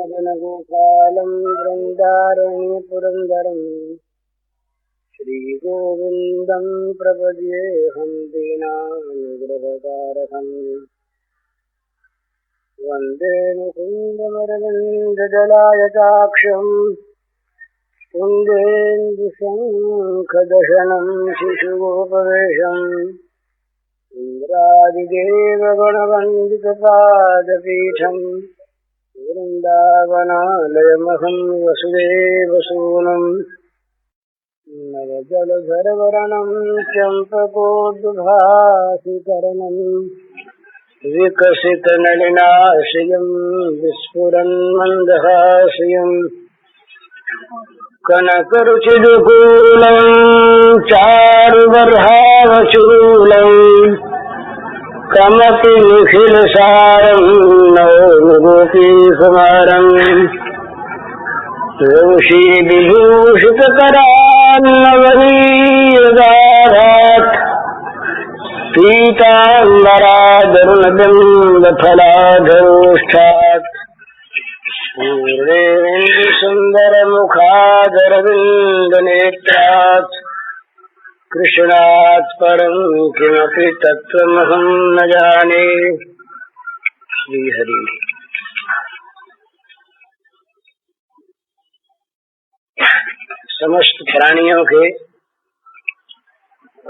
मदनगोपालं वृन्दारण्यपुरन्दरं श्रीगोविन्दं प्रपद्येऽहं दीनानुग्रहकारकम् वन्दे मुकुन्दमरविन्ददलायताक्षम् कुन्देन्दुशङ्खदशनं शिशुगोपवेशम् इन्द्रादिदेवगणवन्दितपादपीठम् वृन्दावनालयमहं वसुदेवसूनुम् नवजलधरवरणं चम्पकोद्भासिकरणम् विकसितनलिनाश्रियं विस्फुरन्मन्दहास्यम् कनकरुचिदुकूलं चारुबर्हावचूलं कमपि निखिलसारं नौमि गोपीकुमारम् योषीविभूषितकरान्नवनीयदारात् पीताम्बरादरुणबिम्बफलाधरोष्ठात् पूर्वेन्दुसुन्दरमुखादरविन्दनेत्रात् कृष्णात् परं किमपि तत्त्वमहं न जाने। श्रीहरि। समस्त प्राणियों के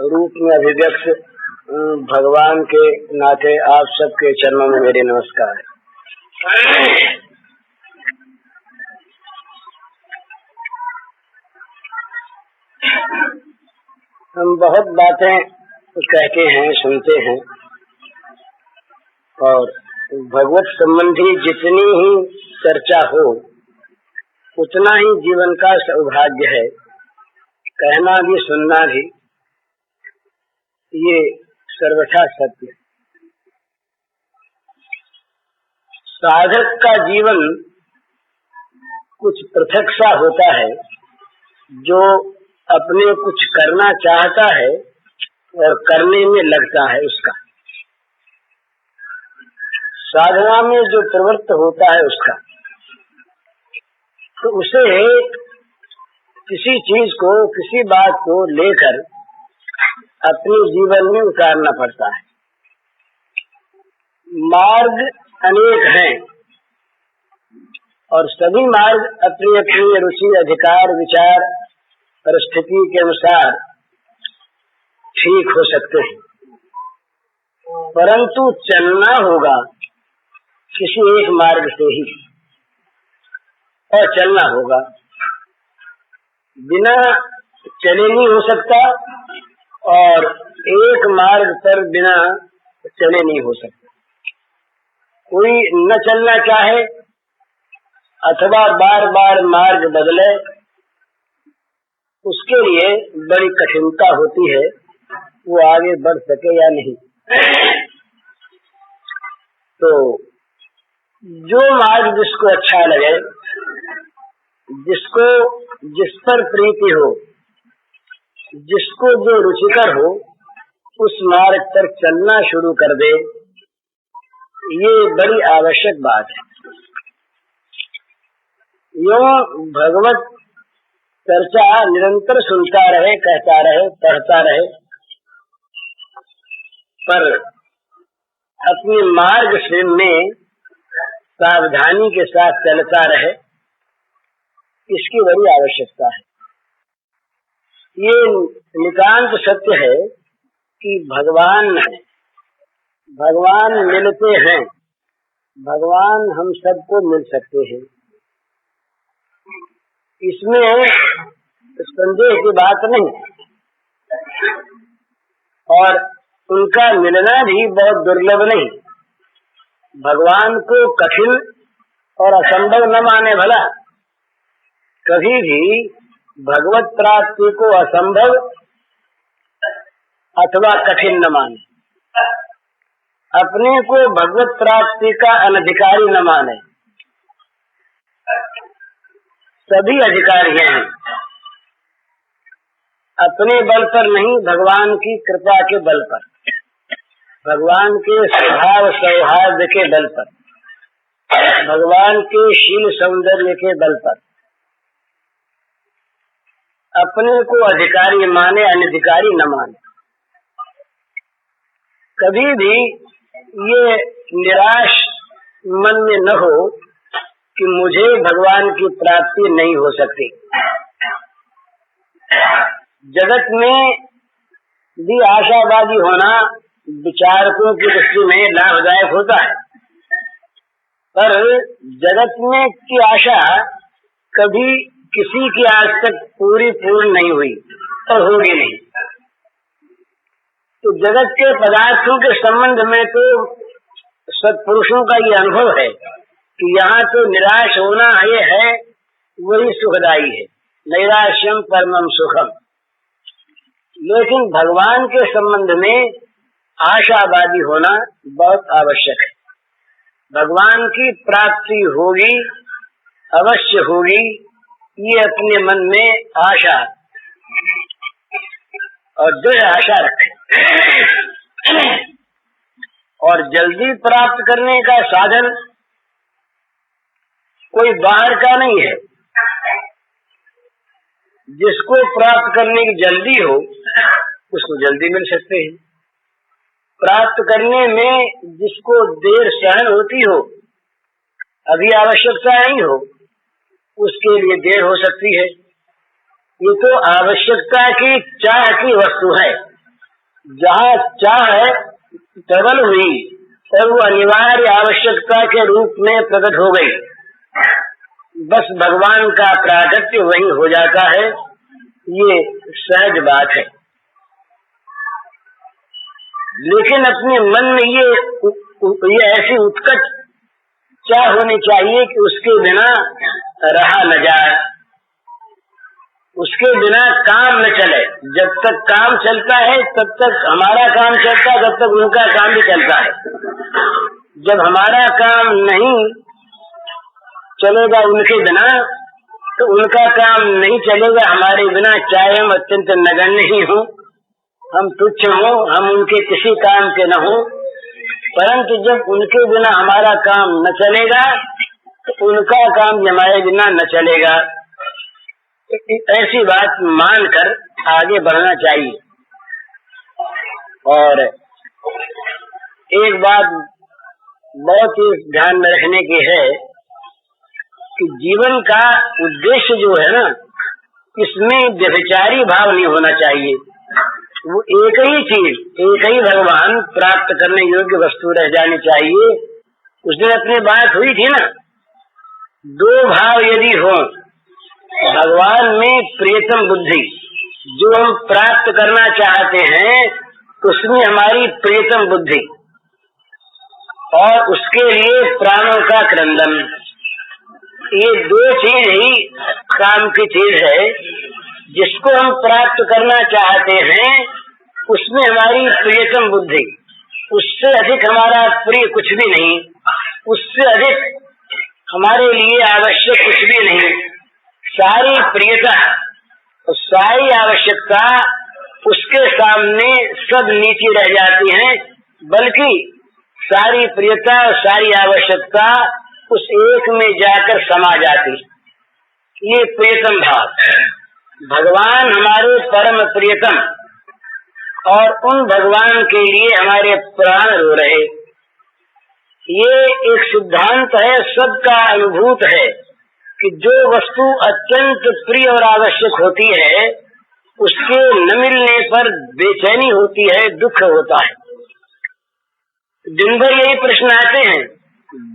रूप में अभिव्यक्त भगवान के नाते आप सबके चरणों में मेरे नमस्कार। हम बहुत बातें कहते हैं, सुनते हैं, और भगवत संबंधी जितनी ही चर्चा हो उतना ही जीवन का सौभाग्य है। कहना भी सुनना भी ये सर्वथा सत्य। साधक का जीवन कुछ पृथक सा होता है। जो अपने कुछ करना चाहता है और करने में लगता है, उसका साधना में जो प्रवृत्त होता है उसका, तो उसे किसी चीज को, किसी बात को लेकर अपने जीवन में उतारना पड़ता है। मार्ग अनेक हैं और सभी मार्ग अपनी अपनी रुचि, अधिकार, विचार, परिस्थिति के अनुसार ठीक हो सकते हैं, परंतु चलना होगा किसी एक मार्ग से ही, और चलना होगा। बिना चले नहीं हो सकता और एक मार्ग पर बिना चले नहीं हो सकता। कोई न चलना चाहे अथवा बार बार मार्ग बदले, उसके लिए बड़ी कठिनता होती है, वो आगे बढ़ सके या नहीं। तो जो मार्ग जिसको अच्छा लगे, जिसको जिस पर प्रीति हो, जिसको जो रुचिकर हो, उस मार्ग पर चलना शुरू कर दे, ये बड़ी आवश्यक बात है। यूं भगवत चर्चा निरंतर सुनता रहे, कहता रहे, पढ़ता रहे, पर अपने मार्ग से में सावधानी के साथ चलता रहे, इसकी बड़ी आवश्यकता है। ये नितांत सत्य है कि भगवान है, भगवान मिलते हैं, भगवान हम सबको मिल सकते हैं, इसमें संदेह की बात नहीं। और उनका मिलना भी बहुत दुर्लभ नहीं। भगवान को कठिन और असंभव न माने भला, कभी भी भगवत प्राप्ति को असंभव अथवा कठिन न माने, अपने को भगवत प्राप्ति का अनधिकारी न माने। सभी अधिकारी हैं, अपने बल पर नहीं, भगवान की कृपा के बल पर, भगवान के स्वभाव सौहार्द के बल पर, भगवान के शील सौंदर्य के बल पर अपने को अधिकारी माने, अनधिकारी न माने। कभी भी ये निराश मन में न हो कि मुझे भगवान की प्राप्ति नहीं हो सकती। जगत में भी आशावादी होना विचारकों की दृष्टि में लाभदायक होता है, पर जगत में की आशा कभी किसी की आज तक पूर्ण नहीं हुई और होगी नहीं। तो जगत के पदार्थों के संबंध में तो सत्पुरुषों का ये अनुभव है कि यहाँ तो निराश होना ये है वही सुखदायी है, नैराश्यम परमम सुखम। लेकिन भगवान के संबंध में आशावादी होना बहुत आवश्यक है। भगवान की प्राप्ति होगी, अवश्य होगी, ये अपने मन में आशा और दृढ़ आशा रखें। और जल्दी प्राप्त करने का साधन कोई बाहर का नहीं है। जिसको प्राप्त करने की जल्दी हो उसको जल्दी मिल सकते हैं। प्राप्त करने में जिसको देर सहन होती हो, अभी आवश्यकता नहीं हो, उसके लिए देर हो सकती है। ये तो आवश्यकता की चाह की वस्तु है। जहाँ चाह प्रबल हुई और वो अनिवार्य आवश्यकता के रूप में प्रकट हो गई, बस भगवान का प्रागट्य वही हो जाता है। ये सहज बात है। लेकिन अपने मन में ये ऐसी उत्कट चाह होनी चाहिए कि उसके बिना रहा न जाए, उसके बिना काम न चले। जब तक काम चलता है तब तक हमारा काम चलता है, तब तक उनका काम भी चलता है। जब हमारा काम नहीं चलेगा उनके बिना, तो उनका काम नहीं चलेगा हमारे बिना, चाहे हम अत्यंत नगण्य ही हों, हम तुच्छ हों, हम उनके किसी काम के न हों, परंतु जब उनके बिना हमारा काम न चलेगा तो उनका काम भी हमारे बिना न चलेगा। ऐसी बात मानकर आगे बढ़ना चाहिए। और एक बात बहुत ही ध्यान में रखने की है कि जीवन का उद्देश्य जो है ना, इसमें व्यभिचारी भाव नहीं होना चाहिए। वो एक ही चीज, एक ही भगवान प्राप्त करने योग्य वस्तु रह जानी चाहिए। उस दिन अपनी बात हुई थी ना, दो भाव यदि हो, भगवान में प्रियतम बुद्धि जो हम प्राप्त करना चाहते हैं उसमें हमारी प्रियतम बुद्धि, और उसके लिए प्राणों का क्रंदन, ये दो चीज ही काम की चीज है। जिसको हम प्राप्त करना चाहते हैं उसमें हमारी प्रियतम बुद्धि, उससे अधिक हमारा प्रिय कुछ भी नहीं, उससे अधिक हमारे लिए आवश्यक कुछ भी नहीं। सारी प्रियता और सारी आवश्यकता उसके सामने सब नीचे रह जाती हैं, बल्कि सारी प्रियता और सारी आवश्यकता उस एक में जाकर समा जाती। ये प्रियतम भाव, भगवान हमारे परम प्रियतम, और उन भगवान के लिए हमारे प्राण रो रहे। ये एक सिद्धांत है, सबका अनुभूत है कि जो वस्तु अत्यंत प्रिय और आवश्यक होती है उसके न मिलने पर बेचैनी होती है, दुख होता है। दिन भर यही प्रश्न आते हैं,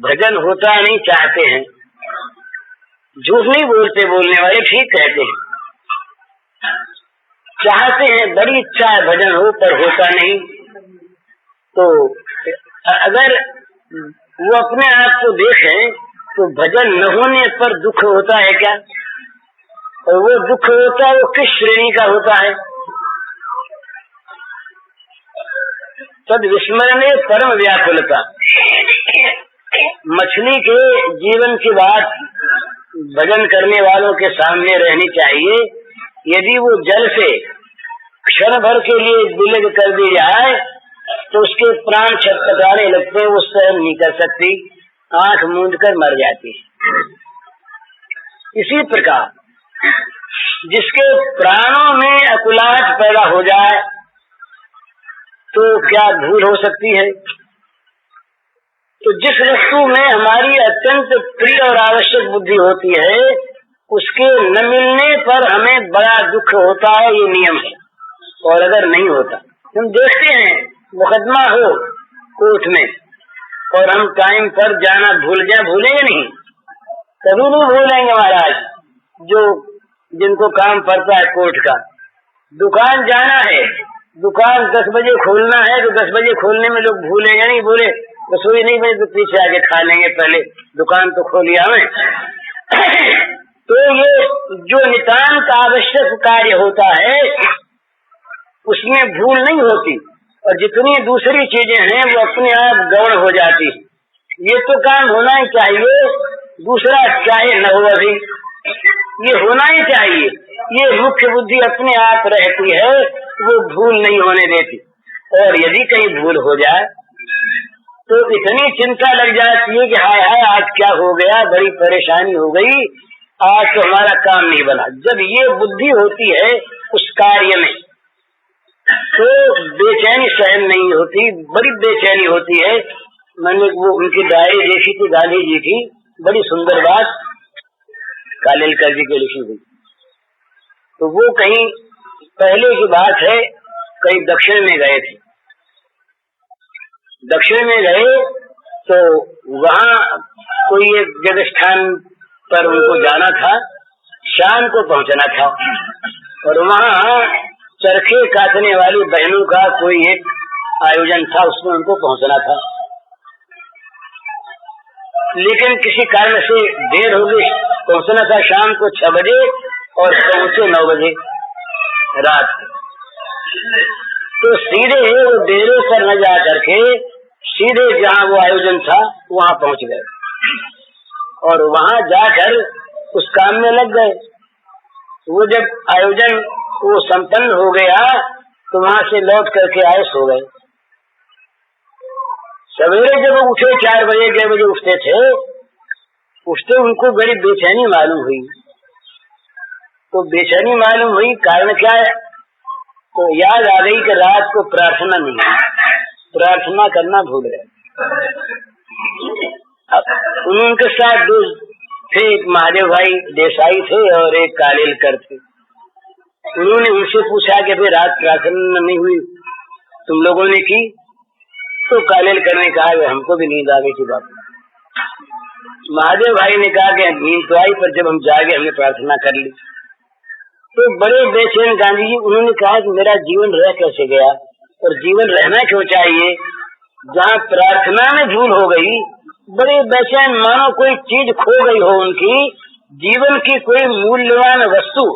भजन होता नहीं, चाहते हैं। झूठ नहीं बोलते, बोलने वाले ठीक कहते हैं। चाहते हैं, बड़ी इच्छा है भजन हो, पर होता नहीं। तो अगर वो अपने आप को देखें तो भजन न होने पर दुख होता है क्या? और वो दुख होता है वो किस श्रेणी का होता है? तद विस्मरणे परम व्याकुलता। मछली के जीवन की बात भजन करने वालों के सामने रहनी चाहिए। यदि वो जल से क्षण भर के लिए विलग कर दी जाए तो उसके प्राण छटपटाने लगते हैं, वो सहन नहीं कर सकती। आंख मूंद कर मर जाती है। इसी प्रकार जिसके प्राणों में अकुलाहट पैदा हो जाए तो क्या भूल हो सकती है? तो जिस वस्तु में हमारी अत्यंत प्रिय और आवश्यक बुद्धि होती है उसके न मिलने पर हमें बड़ा दुख होता है, ये नियम है। और अगर नहीं होता, हम देखते हैं मुकदमा हो कोर्ट में और हम टाइम पर जाना भूल जाए, भूलेंगे नहीं, कभी नहीं भूलेंगे महाराज। जो जिनको काम पड़ता है कोर्ट का, दुकान जाना है, दुकान 10 बजे खोलना है तो 10 बजे खोलने में लोग भूलेंगे नहीं, बोले रसोई नहीं बजे तो पीछे आके खा लेंगे, पहले दुकान तो खोलिया हमें। तो ये जो नितांत आवश्यक कार्य होता है उसमें भूल नहीं होती, और जितनी दूसरी चीजें हैं वो अपने आप गौण हो जाती। ये तो काम होना ही चाहिए, दूसरा चाहे न हो, अभी ये होना ही चाहिए। ये मुख्य बुद्धि अपने आप रहती है, वो भूल नहीं होने देती। और यदि कहीं भूल हो जाए तो इतनी चिंता लग जाती है कि हाय हाय आज क्या हो गया, बड़ी परेशानी हो गई, आज तो हमारा काम नहीं बना। जब ये बुद्धि होती है उस कार्य में तो बेचैनी सहन नहीं होती, बड़ी बेचैनी होती है। मैंने वो उनकी डायरी देखी थी, गांधी जी की, बड़ी सुंदर बात कालेलकर जी की लिखी हुई। तो वो कहीं पहले की बात है, कहीं दक्षिण में गए थे। दक्षिण में गए तो वहाँ कोई एक जगह स्थान पर उनको जाना था, शाम को पहुंचना था, और वहाँ चरखे काटने वाली बहनों का कोई एक आयोजन था, उसमें उनको पहुंचना था। लेकिन किसी कारण से देर हो गई, पहुंचना था शाम को 6 बजे और पहुंचे 9 बजे रात। तो सीधे वो डेरे पर न जा करके सीधे जहाँ वो आयोजन था वहाँ पहुंच गए, और वहाँ जाकर उस काम में लग गए। वो जब आयोजन वो संपन्न हो गया तो वहाँ से लौट करके आए, सो गए। सवेरे जब वो उठे 4 बजे 6 बजे उठते थे, उठते उनको बड़ी बेचैनी मालूम हुई। तो बेचैनी मालूम हुई, कारण क्या है? तो याद आ गई कि रात को प्रार्थना नहीं है, प्रार्थना करना भूल गए। उनके साथ दो थे, एक महादेव भाई देसाई थे और एक कालेलकर थे। उन्होंने उनसे पूछा कि भाई रात प्रार्थना नहीं हुई, तुम लोगों ने की? तो कालेलकर ने कहा कि हमको भी नींद आ गई थी बाप। महादेव भाई ने कहा कि नींद तो आई, पर जब हम जागे हमने प्रार्थना कर ली। तो बड़े बेचैन गांधी जी, उन्होंने कहा कि मेरा जीवन रह कैसे गया, और जीवन रहना क्यों चाहिए जहाँ प्रार्थना में भूल हो गई। बड़े बेचैन, मानो कोई चीज खो गई हो, उनकी जीवन की कोई मूल्यवान वस्तु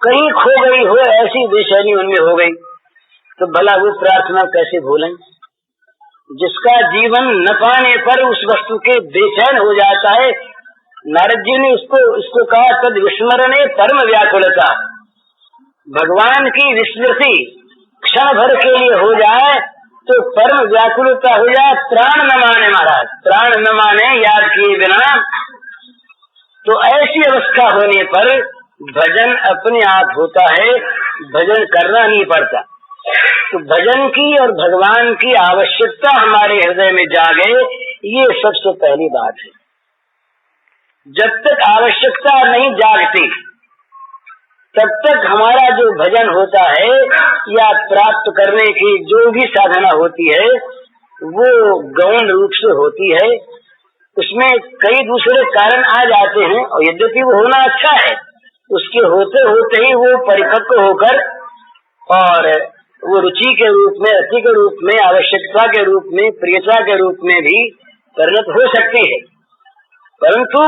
कहीं खो गई हो, ऐसी बेचैनी उनमें हो गई। तो भला वो प्रार्थना कैसे भूलें? जिसका जीवन न पाने पर उस वस्तु के बेचैन हो जाता है। नारद जी ने इसको कहा, तद विस्मरणे परम व्याकुलता। भगवान की विस्मृति क्षण भर के लिए हो जाए तो परम व्याकुलता हो जाए, प्राण न माने महाराज, प्राण न माने याद किए बिना। तो ऐसी अवस्था होने पर भजन अपने आप होता है, भजन करना नहीं पड़ता। तो भजन की और भगवान की आवश्यकता हमारे हृदय में जागे, ये सबसे पहली बात है। जब तक आवश्यकता नहीं जागती तब तक हमारा जो भजन होता है या प्राप्त करने की जो भी साधना होती है वो गौण रूप से होती है। उसमें कई दूसरे कारण आ जाते हैं, और यद्यपि वो होना अच्छा है, उसके होते होते ही वो परिपक्व होकर और वो रुचि के रूप में, अति के रूप में, आवश्यकता के रूप में, प्रियता के रूप में भी परिणत हो सकती है। परंतु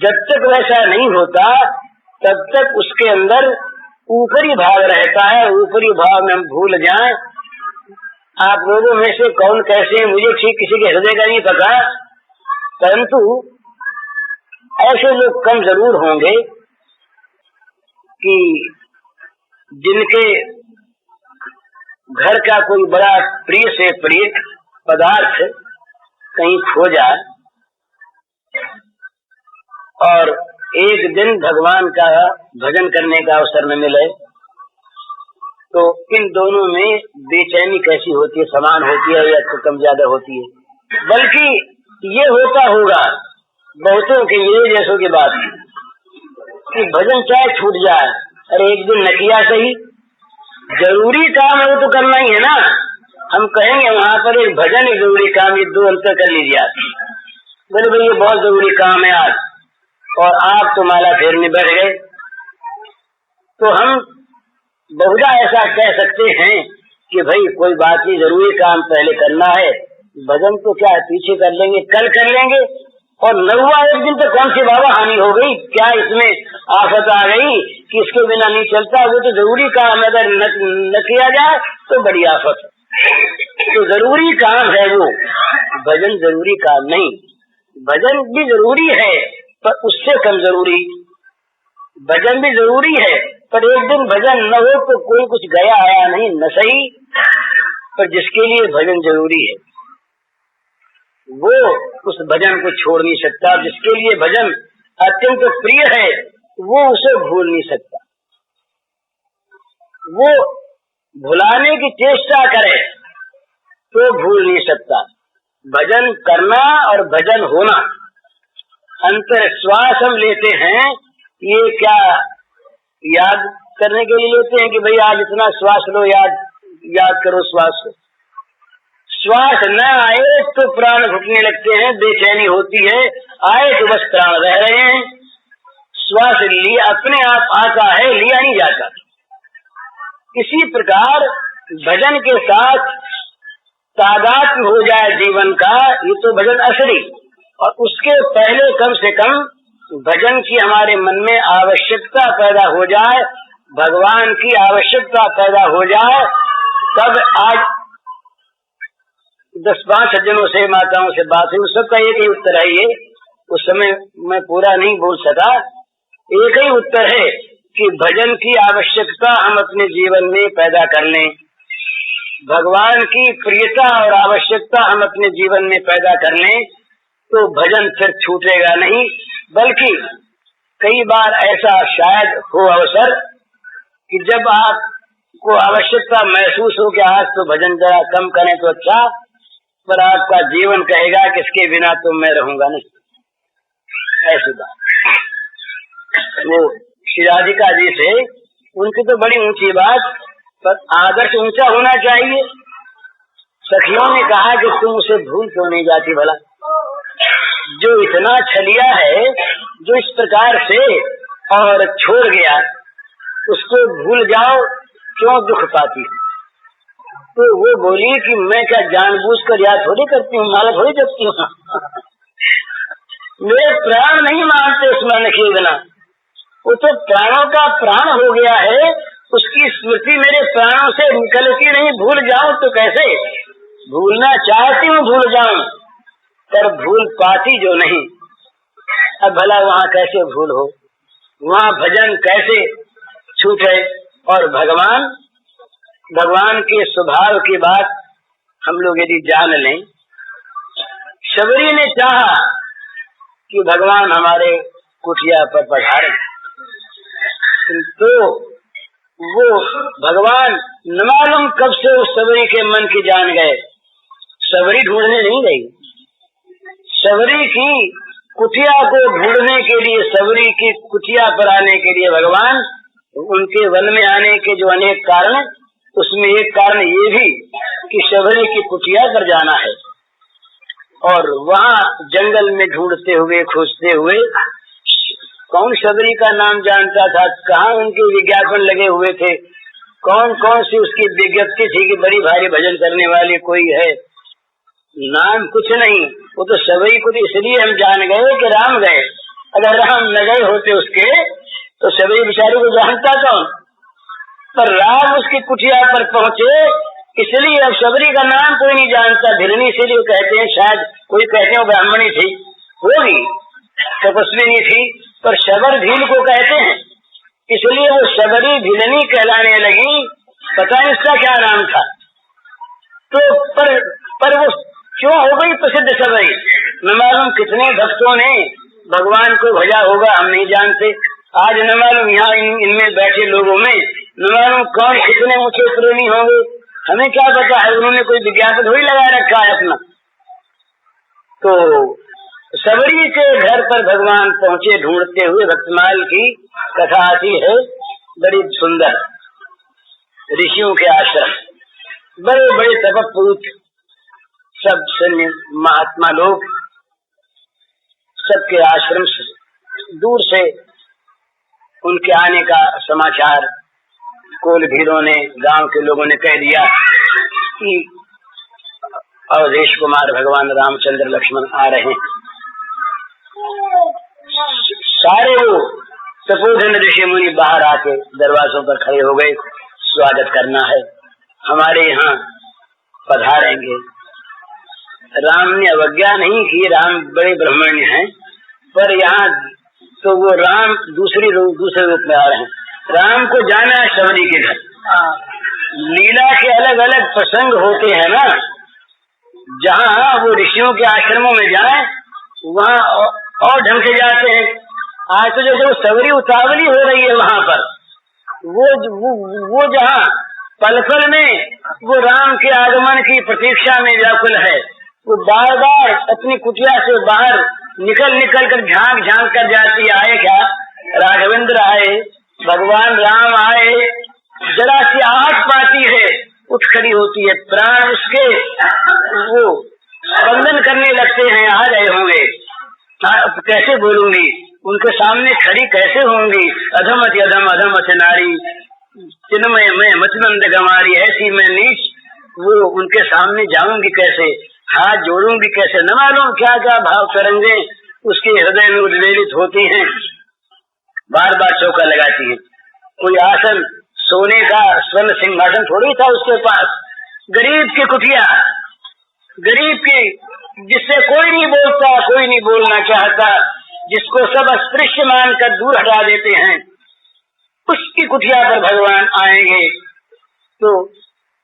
जब तक वैसा नहीं होता तब तक उसके अंदर ऊपरी भाव रहता है। ऊपरी भाव में हम भूल जाएं। आप लोगों में से कौन कैसे, मुझे ठीक किसी के हृदय का नहीं पता, परंतु ऐसे लोग कम जरूर होंगे कि जिनके घर का कोई बड़ा प्रिय से प्रिय पदार्थ कहीं खो जाए और एक दिन भगवान का भजन करने का अवसर न मिले तो इन दोनों में बेचैनी कैसी होती है, समान होती है या कम ज्यादा होती है। बल्कि ये होता होगा बहुतों के ये जैसों की बात कि भजन चाहे छूट जाए, अरे एक दिन न किया सही, जरूरी काम है वो तो करना ही है ना। हम कहेंगे वहाँ पर एक भजन एक जरूरी काम, ये दो अंतर कर लीजिए आप। बोले भाई ये बहुत जरूरी काम है आज, और आप तो माला फेरने बैठ गए, तो हम बहुधा ऐसा कह सकते हैं कि भाई कोई बात नहीं, जरूरी काम पहले करना है, भजन तो क्या है पीछे कर लेंगे, कल कर लेंगे। और न हुआ एक दिन तो कौन सी बाबा हानि हो गई, क्या इसमें आफत आ गई कि इसके बिना नहीं चलता, वो तो जरूरी काम अगर न किया जाए तो बड़ी आफत। तो जरूरी काम है वो, भजन जरूरी काम नहीं। भजन भी जरूरी है पर उससे कम जरूरी, भजन भी जरूरी है पर एक दिन भजन न हो तो कोई कुछ गया आया नहीं, न सही। पर जिसके लिए भजन जरूरी है वो उस भजन को छोड़ नहीं सकता, जिसके लिए भजन अत्यंत प्रिय है वो उसे भूल नहीं सकता। वो भुलाने की चेष्टा करे तो भूल नहीं सकता। भजन करना और भजन होना, अंतर श्वास हम लेते हैं, ये क्या याद करने के लिए लेते हैं कि भाई आज इतना श्वास लो, याद करो श्वास को। श्वास न आए तो प्राण घुटने लगते हैं, बेचैनी होती है, आए तो बस प्राण रह रहे हैं। श्वास लिया अपने आप आता है, लिया नहीं जाता। इसी प्रकार भजन के साथ तादात्म्य हो जाए जीवन का, ये तो भजन असली। और उसके पहले कम से कम भजन की हमारे मन में आवश्यकता पैदा हो जाए, भगवान की आवश्यकता पैदा हो जाए। तब आज 10-5 सज्जनों से, माताओं से बात हुई, उस सबका एक ही उत्तर है, ये उस समय मैं पूरा नहीं बोल सका। एक ही उत्तर है कि भजन की आवश्यकता हम अपने जीवन में पैदा कर लें, भगवान की प्रियता और आवश्यकता हम अपने जीवन में पैदा कर लें तो भजन फिर छूटेगा नहीं। बल्कि कई बार ऐसा शायद हो अवसर कि जब आपको आवश्यकता महसूस हो कि आज तो भजन जरा कम करें तो अच्छा, पर आपका जीवन कहेगा कि इसके बिना तो मैं रहूंगा नहीं। ऐसी बात वो श्री राधिका जी से, उनकी तो बड़ी ऊंची बात, पर आदर्श ऊंचा होना चाहिए। सखियों ने कहा कि तुम उसे भूल क्यों नहीं जाती भला, जो इतना छलिया है, जो इस प्रकार से और छोड़ गया, उसको भूल जाओ, क्यों दुख पाती। तो वो बोली कि मैं क्या जानबूझकर याद थोड़ी करती हूँ, माला थोड़ी जपती हूँ मेरे प्राण नहीं मानते स्मरण किए बिना। वो तो प्राणों का प्राण हो गया है, उसकी स्मृति मेरे प्राणों से निकलती नहीं, भूल जाऊं तो कैसे। भूलना चाहती हूँ भूल जाऊं, पर भूल पाती जो नहीं। अब भला वहाँ कैसे भूल हो, वहाँ भजन कैसे छूटे। और भगवान के स्वभाव की बात हम लोग यदि जान लें, शबरी ने चाहा कि भगवान हमारे कुटिया पर पधारे, तो वो भगवान न मालूम कब से उस शबरी के मन की जान गए। शबरी ढूंढने नहीं गई, शबरी की कुटिया को ढूंढने के लिए, शबरी की कुटिया पर आने के लिए भगवान, उनके वन में आने के जो अनेक कारण, उसमें एक कारण ये भी कि शबरी की कुटिया पर जाना है। और वहाँ जंगल में ढूंढते हुए, खोजते हुए, कौन शबरी का नाम जानता था, कहाँ उनके विज्ञापन लगे हुए थे, कौन कौन सी उसकी विज्ञप्ति थी कि बड़ी भारी भजन करने वाली कोई है, नाम कुछ नहीं। वो तो शबरी को इसलिए हम जान गए कि राम गए, अगर राम न गए होते उसके तो शबरी बेचारी को जानता कौन। पर राम उसकी कुटिया पर पहुँचे, इसलिए अब शबरी का नाम कोई नहीं जानता। भिलनी इसीलिए कहते हैं, शायद कोई कहते हैं ब्राह्मणी थी, होगी तपस्विनी थी, पर शबर भील को कहते हैं, इसलिए वो शबरी भिलनी कहलाने लगी। पता नहीं उसका क्या नाम था। तो पर वो क्यों हो गई प्रसिद्ध शबरी, न मालूम कितने भक्तों ने भगवान को भजा होगा, हम नहीं जानते। आज न मालूम यहाँ इनमें बैठे लोगों में न मालूम कौन कितने ऊंचे प्रेमी होंगे, हमें क्या पता है। उन्होंने कोई विज्ञापन थोड़ी लगा रखा है अपना। तो सबरी के घर पर भगवान पहुंचे ढूंढते हुए। भक्तमाल की कथा आती है बड़ी सुंदर। ऋषियों के आश्रम, बड़े बड़े तपस्वी, सब सन्य महात्मा लोग, सबके आश्रम से दूर से उनके आने का समाचार कोल भीरों ने, गांव के लोगों ने कह दिया कि अवधेश कुमार भगवान रामचंद्र लक्ष्मण आ रहे हैं। सारे वो तपोधन ऋषि मुनि बाहर आके दरवाजों पर खड़े हो गए, स्वागत करना है, हमारे यहाँ पधारेंगे। राम ने अवज्ञा नहीं की, राम बड़े ब्रह्मण्य हैं, पर यहाँ तो वो राम दूसरे रूप में आ रहे हैं। राम को जाना है सबरी के घर। लीला के अलग अलग प्रसंग होते हैं ना, जहाँ वो ऋषियों के आश्रमों में जाए वहाँ और ढंग से जाते हैं। आज तो जैसे सबरी उतावली हो रही है वहाँ पर, वो जहाँ पल पल में वो राम के आगमन की प्रतीक्षा में व्याकुल है, वो बार बार अपनी कुटिया से बाहर निकल कर झांक कर जाती है। आए क्या राघवेंद्र आए, भगवान राम आए, जरा सी आहट पाती है, उठ खड़ी होती है, प्राण उसके वो स्पंदन करने लगते हैं। आ गए होंगे, कैसे बोलूंगी, उनके सामने खड़ी कैसे होंगी। अधमति अधम अधमत नारी, चिन्मय में मचनंद गंवारी, ऐसी मैं नीच, वो उनके सामने जाऊंगी कैसे, हाथ जोड़ूंगी कैसे। न मालूम क्या क्या भाव तरंगे उसके हृदय में उद्वेलित होती हैं, बार बार चौका लगाती हैं। कोई आसन सोने का स्वर्ण सिंहासन थोड़ी था उसके पास, गरीब की कुटिया, गरीब की, जिससे कोई नहीं बोलता, कोई नहीं बोलना चाहता, जिसको सब अस्पृश्य मानकर दूर हटा देते हैं, उसकी कुटिया पर भगवान आएंगे। तो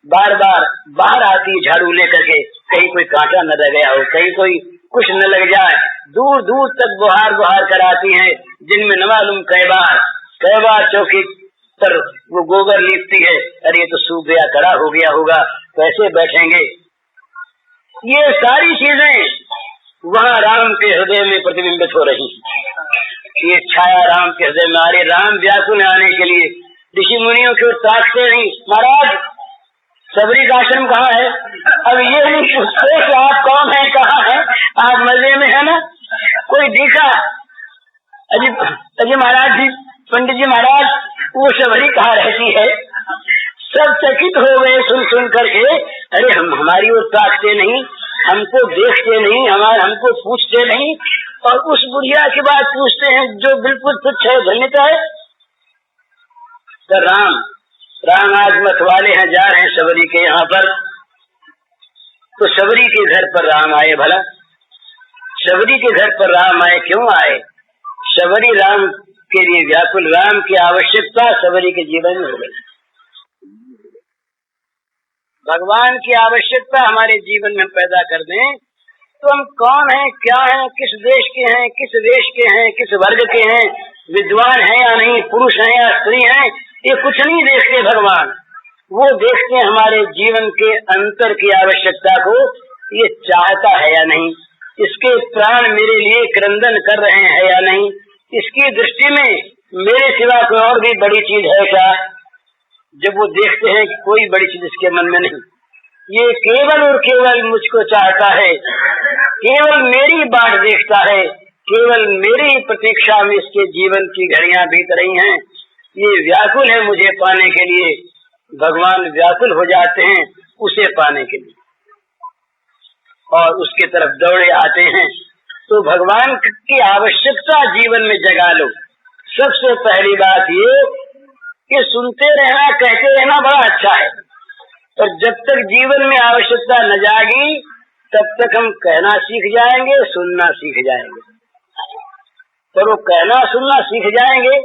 बार बार बाहर आती है झाड़ू लेकर के, कहीं कोई कांटा न रह गया हो, कहीं कोई कुछ न लग जाए, दूर दूर तक बुहार बुहार कराती हैं, जिनमें न मालूम कई बार चौकी पर वो गोबर लीपती है। अरे ये तो सूख गया, कड़ा हो गया होगा, कैसे बैठेंगे। ये सारी चीजें वहाँ राम के हृदय में प्रतिबिंबित हो रही। ये छाया राम के हृदय में आ रही। राम व्याकुल आने के लिए ऋषि मुनियों की ओर ताकते नहीं, महाराज सबरी का आश्रम कहाँ है। अब ये नहीं पूछते कि आप कौन है, कहाँ है, आप मजे में है ना। कोई दिखा, अजी महाराज जी, पंडित जी महाराज, वो सबरी कहाँ रहती है। सब चकित हो गए सुन करके। अरे हमारी ओर ताकते नहीं, हमको देखते नहीं, हमको पूछते नहीं, और उस बुढ़िया की बात पूछते हैं जो बिल्कुल तुच्छ है, धन्यता है। तो राम आज मत वाले हैं, जा रहे हैं सबरी के यहाँ पर। तो सबरी के घर पर राम आए। भला सबरी के घर पर राम आए, क्यों आए। सबरी राम के लिए व्याकुल, राम की आवश्यकता सबरी के जीवन में हो गई। भगवान की आवश्यकता हमारे जीवन में पैदा कर दें तो हम कौन हैं, क्या हैं, किस देश के हैं, किस वेश के हैं, किस वर्ग के हैं, विद्वान हैं या नहीं, पुरुष हैं या स्त्री हैं, ये कुछ नहीं देखते भगवान। वो देखते हैं हमारे जीवन के अंतर की आवश्यकता को, ये चाहता है या नहीं, इसके प्राण मेरे लिए क्रंदन कर रहे हैं या नहीं, इसकी दृष्टि में मेरे सिवा कोई और भी बड़ी चीज है क्या। जब वो देखते हैं कि कोई बड़ी चीज इसके मन में नहीं, ये केवल और केवल मुझको चाहता है, केवल मेरी बाट देखता है, केवल मेरी प्रतीक्षा में इसके जीवन की घड़ियां बीत रही हैं। ये व्याकुल है मुझे पाने के लिए। भगवान व्याकुल हो जाते हैं उसे पाने के लिए और उसके तरफ दौड़े आते हैं। तो भगवान की आवश्यकता जीवन में जगा लो। सबसे पहली बात ये कि सुनते रहना, कहते रहना बड़ा अच्छा है, पर जब तक जीवन में आवश्यकता न जागी तब तक हम कहना सीख जाएंगे, सुनना सीख जाएंगे। पर वो कहना सुनना सीख जाएंगे,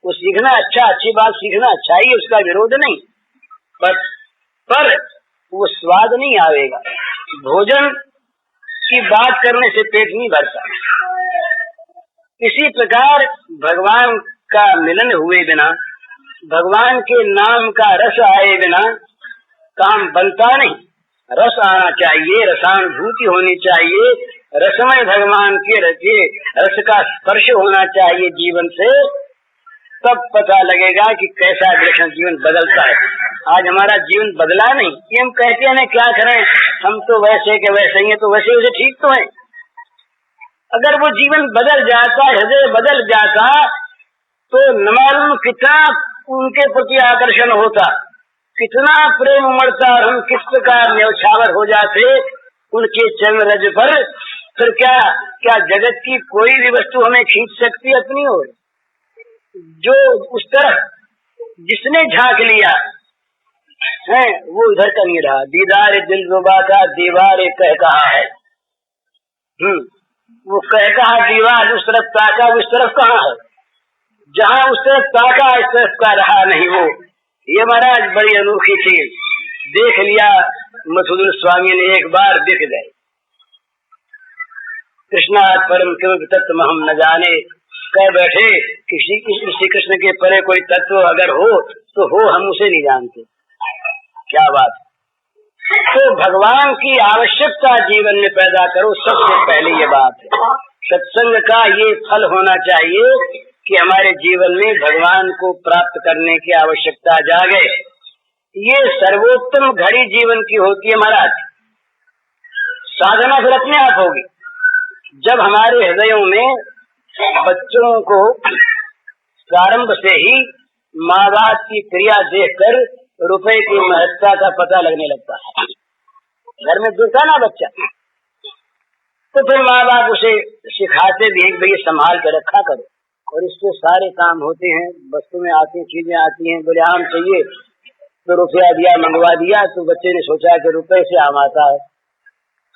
वो सीखना अच्छा, अच्छी बात सीखना अच्छा ही, उसका विरोध नहीं, पर वो स्वाद नहीं आवेगा। भोजन की बात करने से पेट नहीं भरता, इसी प्रकार भगवान का मिलन हुए बिना, भगवान के नाम का रस आए बिना काम बनता नहीं। रस आना चाहिए, रसानुभूति होनी चाहिए, रसमय भगवान के रस का स्पर्श होना चाहिए जीवन से, तब पता लगेगा कि कैसा विलक्षण जीवन बदलता है। आज हमारा जीवन बदला नहीं, ये हम कहते हैं क्या करें, हम तो वैसे के वैसे ही हैं, तो वैसे वैसे ठीक तो है। अगर वो जीवन बदल जाता, हृदय बदल जाता, तो न मालूम कितना उनके प्रति आकर्षण होता, कितना प्रेम उमड़ता, और हम किस प्रकार न्यौछावर हो जाते उनके चरण रज पर। फिर क्या जगत की कोई भी वस्तु हमें खींच सकती अपनी ओर? जो उस तरफ जिसने झांक लिया है वो इधर का नहीं रहा। दीदार दिल रुबा का दीवार कह कहा है, वो कह कहा दीवार उस तरफ ताका, उस तरफ कहाँ है? जहाँ उस तरफ ताका इस तरफ का रहा नहीं वो। ये महाराज बड़ी अनोखी चीज देख लिया मधुसूदन स्वामी ने, एक बार दिख गए। कृष्णात् परम किम तत्व हम न जाने, कह बैठे किसी श्री कृष्ण के परे कोई तत्व अगर हो तो हो, हम उसे नहीं जानते। क्या बात। तो भगवान की आवश्यकता जीवन में पैदा करो, सबसे पहले ये बात है। सत्संग का ये फल होना चाहिए कि हमारे जीवन में भगवान को प्राप्त करने की आवश्यकता जागे। ये सर्वोत्तम घड़ी जीवन की होती है महाराज। साधना फिर अपने आप होगी जब हमारे हृदयों में बच्चों को प्रारंभ से ही माँ बाप की क्रिया देखकर रुपए की महत्ता का पता लगने लगता है। घर में देखता ना बच्चा, तो फिर माँ बाप उसे सिखाते भी हैं भाई संभाल कर रखा करो, और इससे सारे काम होते हैं। वस्तु में आती चीजें आती हैं, बोले आम चाहिए तो रुपया दिया, मंगवा दिया, तो बच्चे ने सोचा कि रुपए से आम आता है,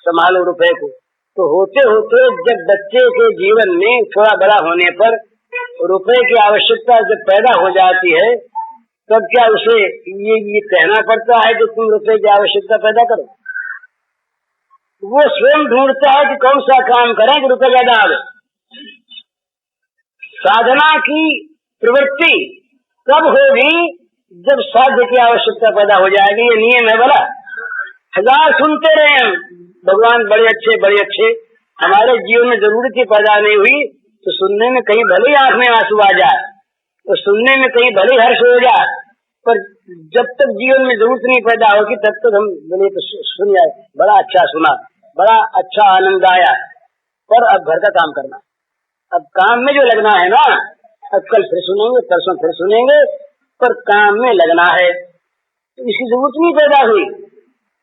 संभालो रुपए को। तो होते होते जब बच्चे के जीवन में थोड़ा बड़ा होने पर रुपए की आवश्यकता जब पैदा हो जाती है, तब क्या उसे ये कहना पड़ता है कि तुम रुपए की आवश्यकता पैदा करो? वो स्वयं ढूंढता है कि कौन सा काम करें कि रुपए ज्यादा आवे। साधना की प्रवृत्ति कब होगी? जब साध्य की आवश्यकता पैदा हो जाएगी। ये नियम है भला। हजार सुनते रहे हम, भगवान बड़े अच्छे, हमारे जीवन में जरूरत ही पैदा नहीं हुई तो सुनने में कहीं भले ही आंख में आंसू आ जाए, तो सुनने में कहीं भले हर्ष हो जाए, पर जब तक जीवन में जरूरत नहीं पैदा होगी तब तक हम बोले तो सुन जाए, बड़ा अच्छा सुना, बड़ा अच्छा आनंद आया, पर अब घर का काम करना, अब काम में जो लगना है ना, अब कल फिर सुनेंगे, परसों फिर सुनेंगे, पर काम में लगना है, तो इसकी जरूरत नहीं पैदा हुई।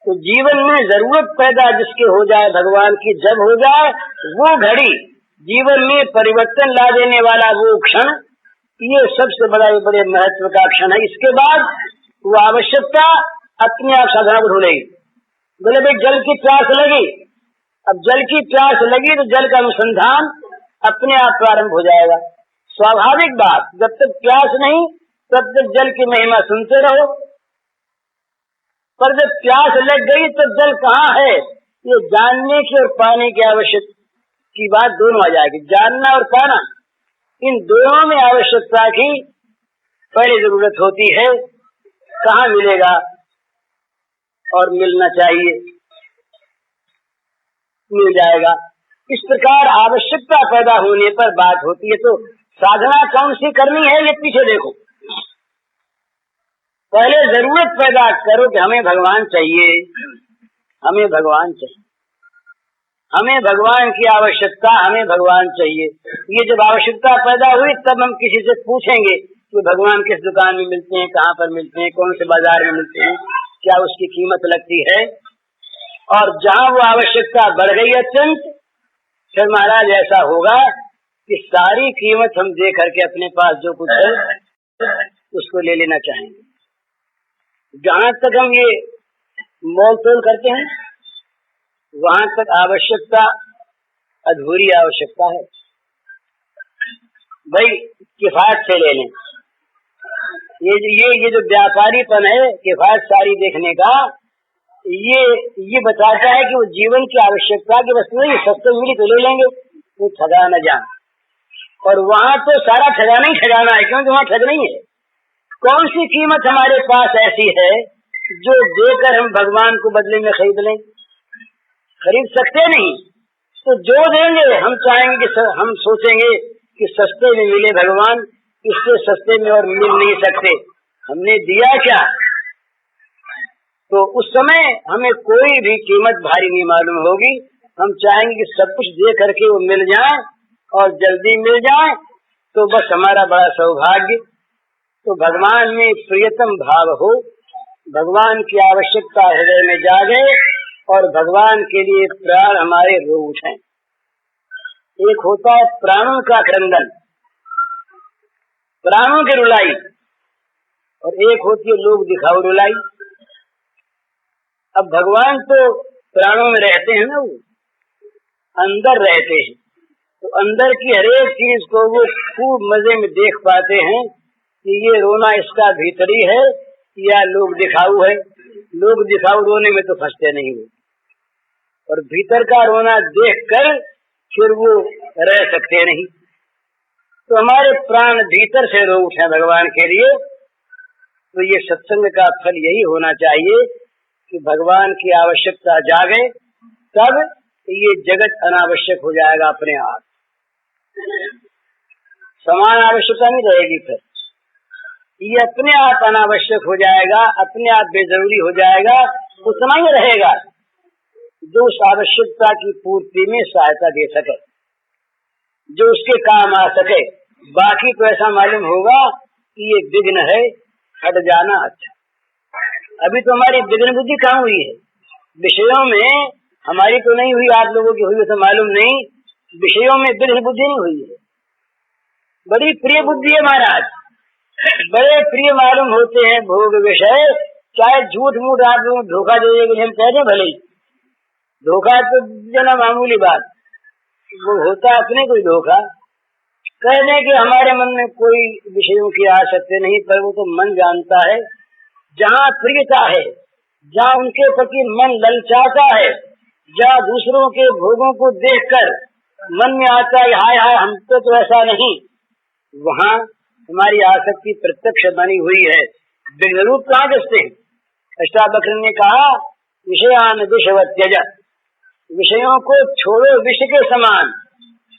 तो जीवन में जरूरत पैदा जिसके हो जाए भगवान की, जब हो जाए वो घड़ी जीवन में परिवर्तन ला देने वाला वो क्षण, ये सबसे बड़े महत्व का क्षण है। इसके बाद वो आवश्यकता अपने आप साधना को ढूंढेगी। बोले भाई जल की प्यास लगी, अब जल की प्यास लगी तो जल का अनुसंधान अपने आप प्रारंभ हो जाएगा। स्वाभाविक बात, जब तक प्यास नहीं तब तक जल की महिमा सुनते रहो, पर जब प्यास लग गई तो जल कहाँ है ये जानने की और पाने की आवश्यक की बात दोनों आ जाएगी। जानना और पाना, इन दोनों में आवश्यकता की पहली जरूरत होती है। कहाँ मिलेगा और मिलना चाहिए, मिल जाएगा। इस प्रकार आवश्यकता पैदा होने पर बात होती है। तो साधना कौन सी करनी है ये पीछे देखो। पहले जरूरत पैदा करो कि हमें भगवान चाहिए, हमें भगवान चाहिए, हमें भगवान की आवश्यकता, हमें भगवान चाहिए। ये जब आवश्यकता पैदा हुई तब हम किसी से पूछेंगे कि भगवान किस दुकान में मिलते हैं, कहाँ पर मिलते हैं, कौन से बाजार में मिलते हैं, क्या उसकी कीमत लगती है। और जहाँ वो आवश्यकता बढ़ गई अत्यंत, फिर महाराज ऐसा होगा कि सारी कीमत हम दे करके अपने पास जो कुछ है उसको ले लेना चाहेंगे। जहाँ तक हम ये मोल तोल करते हैं वहां तक आवश्यकता अधूरी आवश्यकता है। भाई किफायत से ले लें, ये जो व्यापारीपन है किफायत सारी देखने का, ये बताता है कि वो जीवन की आवश्यकता की वस्तु है। सस्ते मिली तो ले लेंगे, वो ठगा न जान। और वहाँ तो सारा ठगाना ही ठगाना है, क्योंकि वहाँ ठग नहीं है। कौन सी कीमत हमारे पास ऐसी है जो देकर हम भगवान को बदले में खरीद लें? खरीद सकते नहीं। तो जो देंगे हम चाहेंगे कि हम सोचेंगे कि सस्ते में मिले भगवान, इससे सस्ते में और मिल नहीं सकते, हमने दिया क्या? तो उस समय हमें कोई भी कीमत भारी नहीं मालूम होगी। हम चाहेंगे कि सब कुछ दे करके वो मिल जाए और जल्दी मिल जाए, तो बस हमारा बड़ा सौभाग्य। तो भगवान में प्रियतम भाव हो, भगवान की आवश्यकता हृदय में जागे और भगवान के लिए प्राण हमारे रो उठें। एक होता है प्राणों का क्रंदन, प्राणों की रुलाई, और एक होती है लोग दिखाओ रुलाई। अब भगवान तो प्राणों में रहते हैं ना, वो अंदर रहते हैं, तो अंदर की हरेक चीज को वो खूब मजे में देख पाते हैं कि ये रोना इसका भीतरी है या लोग दिखाऊ है। लोग दिखाऊ रोने में तो फंसते नहीं वो, और भीतर का रोना देखकर फिर वो रह सकते नहीं। तो हमारे प्राण भीतर से रो उठे भगवान के लिए। तो ये सत्संग का फल यही होना चाहिए कि भगवान की आवश्यकता जागे, तब ये जगत अनावश्यक हो जाएगा अपने आप। समान आवश्यकता नहीं रहेगी, फिर ये अपने आप अनावश्यक हो जाएगा, अपने आप बेजरूरी हो जाएगा। उतना ही रहेगा जो उस आवश्यकता की पूर्ति में सहायता दे सके, जो उसके काम आ सके। बाकी तो ऐसा मालूम होगा कि ये विघ्न है, हट जाना अच्छा। अभी तो हमारी विघ्न बुद्धि कहाँ हुई है? विषयों में हमारी तो नहीं हुई, आप लोगों की हुई तो मालूम नहीं। विषयों में विघ्न बुद्धि नहीं हुई है, बड़ी प्रिय बुद्धि है महाराज, बड़े प्रिय मालूम होते हैं भोग विषय। चाहे झूठ मूठ आप लोग धोखा दे देंगे, हम कह दें भले ही, धोखा तो देना मामूली बात, वो होता अपने कोई धोखा। कह दें कि हमारे मन में कोई विषयों की आसक्ति नहीं, पर वो तो मन जानता है। जहाँ प्रियता है, जहाँ उनके प्रति मन ललचाता है, जहाँ दूसरों के भोगों को देखकर मन में आता है हाय हाय हम तो ऐसा नहीं, वहाँ हमारी आसक्ति प्रत्यक्ष बनी हुई है। विघ्न रूप कहाँ दसते हैं? अष्टावक्र ने कहा विषयान विषवत त्यज, विषयों को छोड़ो विष के समान।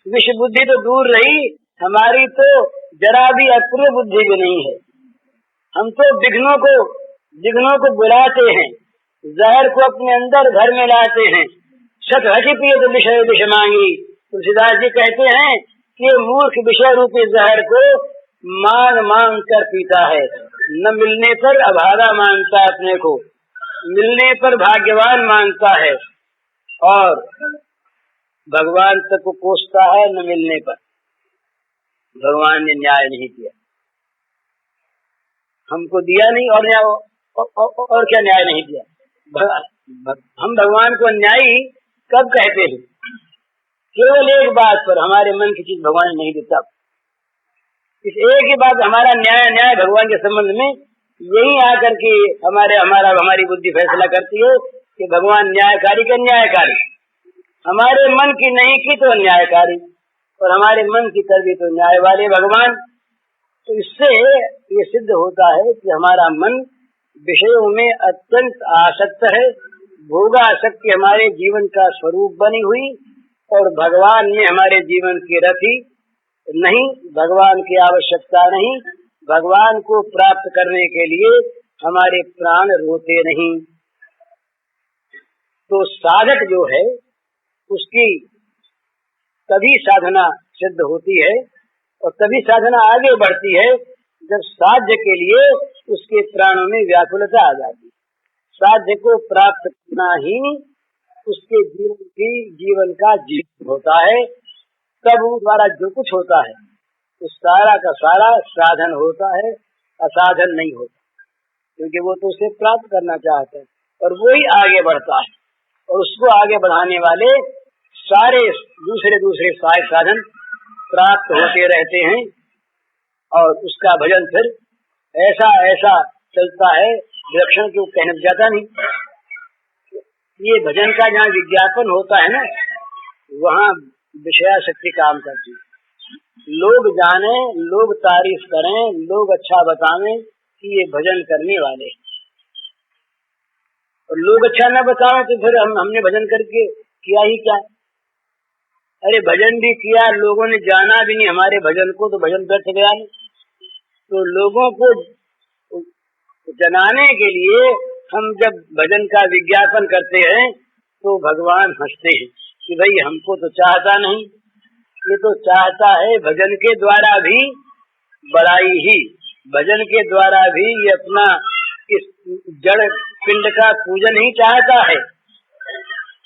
विष बुद्धि तो दूर रही, हमारी तो जरा भी अपूर्व बुद्धि भी नहीं है। हम तो विघ्नों को बुलाते हैं, जहर को अपने अंदर घर में लाते हैं। सत हसी पिए तो विषय विष मांगी। तुलसीदास जी कहते हैं कि मूर्ख विषय रूपी जहर को मांग मांग कर पीता है। न मिलने पर अभागा मानता है अपने को, मिलने पर भाग्यवान मानता है, और भगवान तक को कोसता है न मिलने पर। भगवान ने न्याय नहीं किया, हमको दिया नहीं, और न्याय और क्या न्याय नहीं दिया। हम भगवान को अन्यायी कब कहते हैं? केवल एक बात पर, हमारे मन की चीज भगवान ने नहीं देता। इस एक ही बात, हमारा न्याय भगवान के संबंध में यही आकर के हमारी बुद्धि फैसला करती है कि भगवान न्यायकारी के अन्यायकारी। हमारे मन की नहीं की तो अन्यायकारी, और हमारे मन की कर दी तो न्याय वाले भगवान। तो इससे ये सिद्ध होता है कि हमारा मन विषयों में अत्यंत आसक्त है। भोगासक्ति हमारे जीवन का स्वरूप बनी हुई, और भगवान में हमारे जीवन की रति नहीं, भगवान की आवश्यकता नहीं। भगवान को प्राप्त करने के लिए हमारे प्राण रोते नहीं। तो साधक जो है उसकी तभी साधना सिद्ध होती है, और तभी साधना आगे बढ़ती है जब साध्य के लिए उसके प्राणों में व्याकुलता आ जाती है। साध्य को प्राप्त करना ही उसके जीवन का जीवन होता है। तब वो द्वारा जो कुछ होता है तो सारा का सारा साधन होता है, असाधन नहीं होता, क्योंकि वो तो उसे प्राप्त करना चाहता है और वो ही आगे बढ़ता है। और उसको आगे बढ़ाने वाले सारे दूसरे सहायक साधन प्राप्त होते रहते हैं, और उसका भजन फिर ऐसा चलता है विलक्षण को कहने जाता नहीं। ये भजन का जहाँ विज्ञापन होता है ना, वहाँ विषयाशक्ति काम करती है। लोग जाने, लोग तारीफ करें, लोग अच्छा बतावें कि ये भजन करने वाले, और लोग अच्छा न बतावें तो फिर हमने भजन करके किया ही क्या। अरे भजन भी किया, लोगों ने जाना भी नहीं हमारे भजन को, तो भजन व्यर्थ गया नहीं। तो लोगों को जनाने के लिए हम जब भजन का विज्ञापन करते हैं तो भगवान हंसते हैं कि भाई हमको तो चाहता नहीं, ये तो चाहता है भजन के द्वारा भी बड़ाई ही, भजन के द्वारा भी ये अपना इस जड़ पिंड का पूजन ही चाहता है।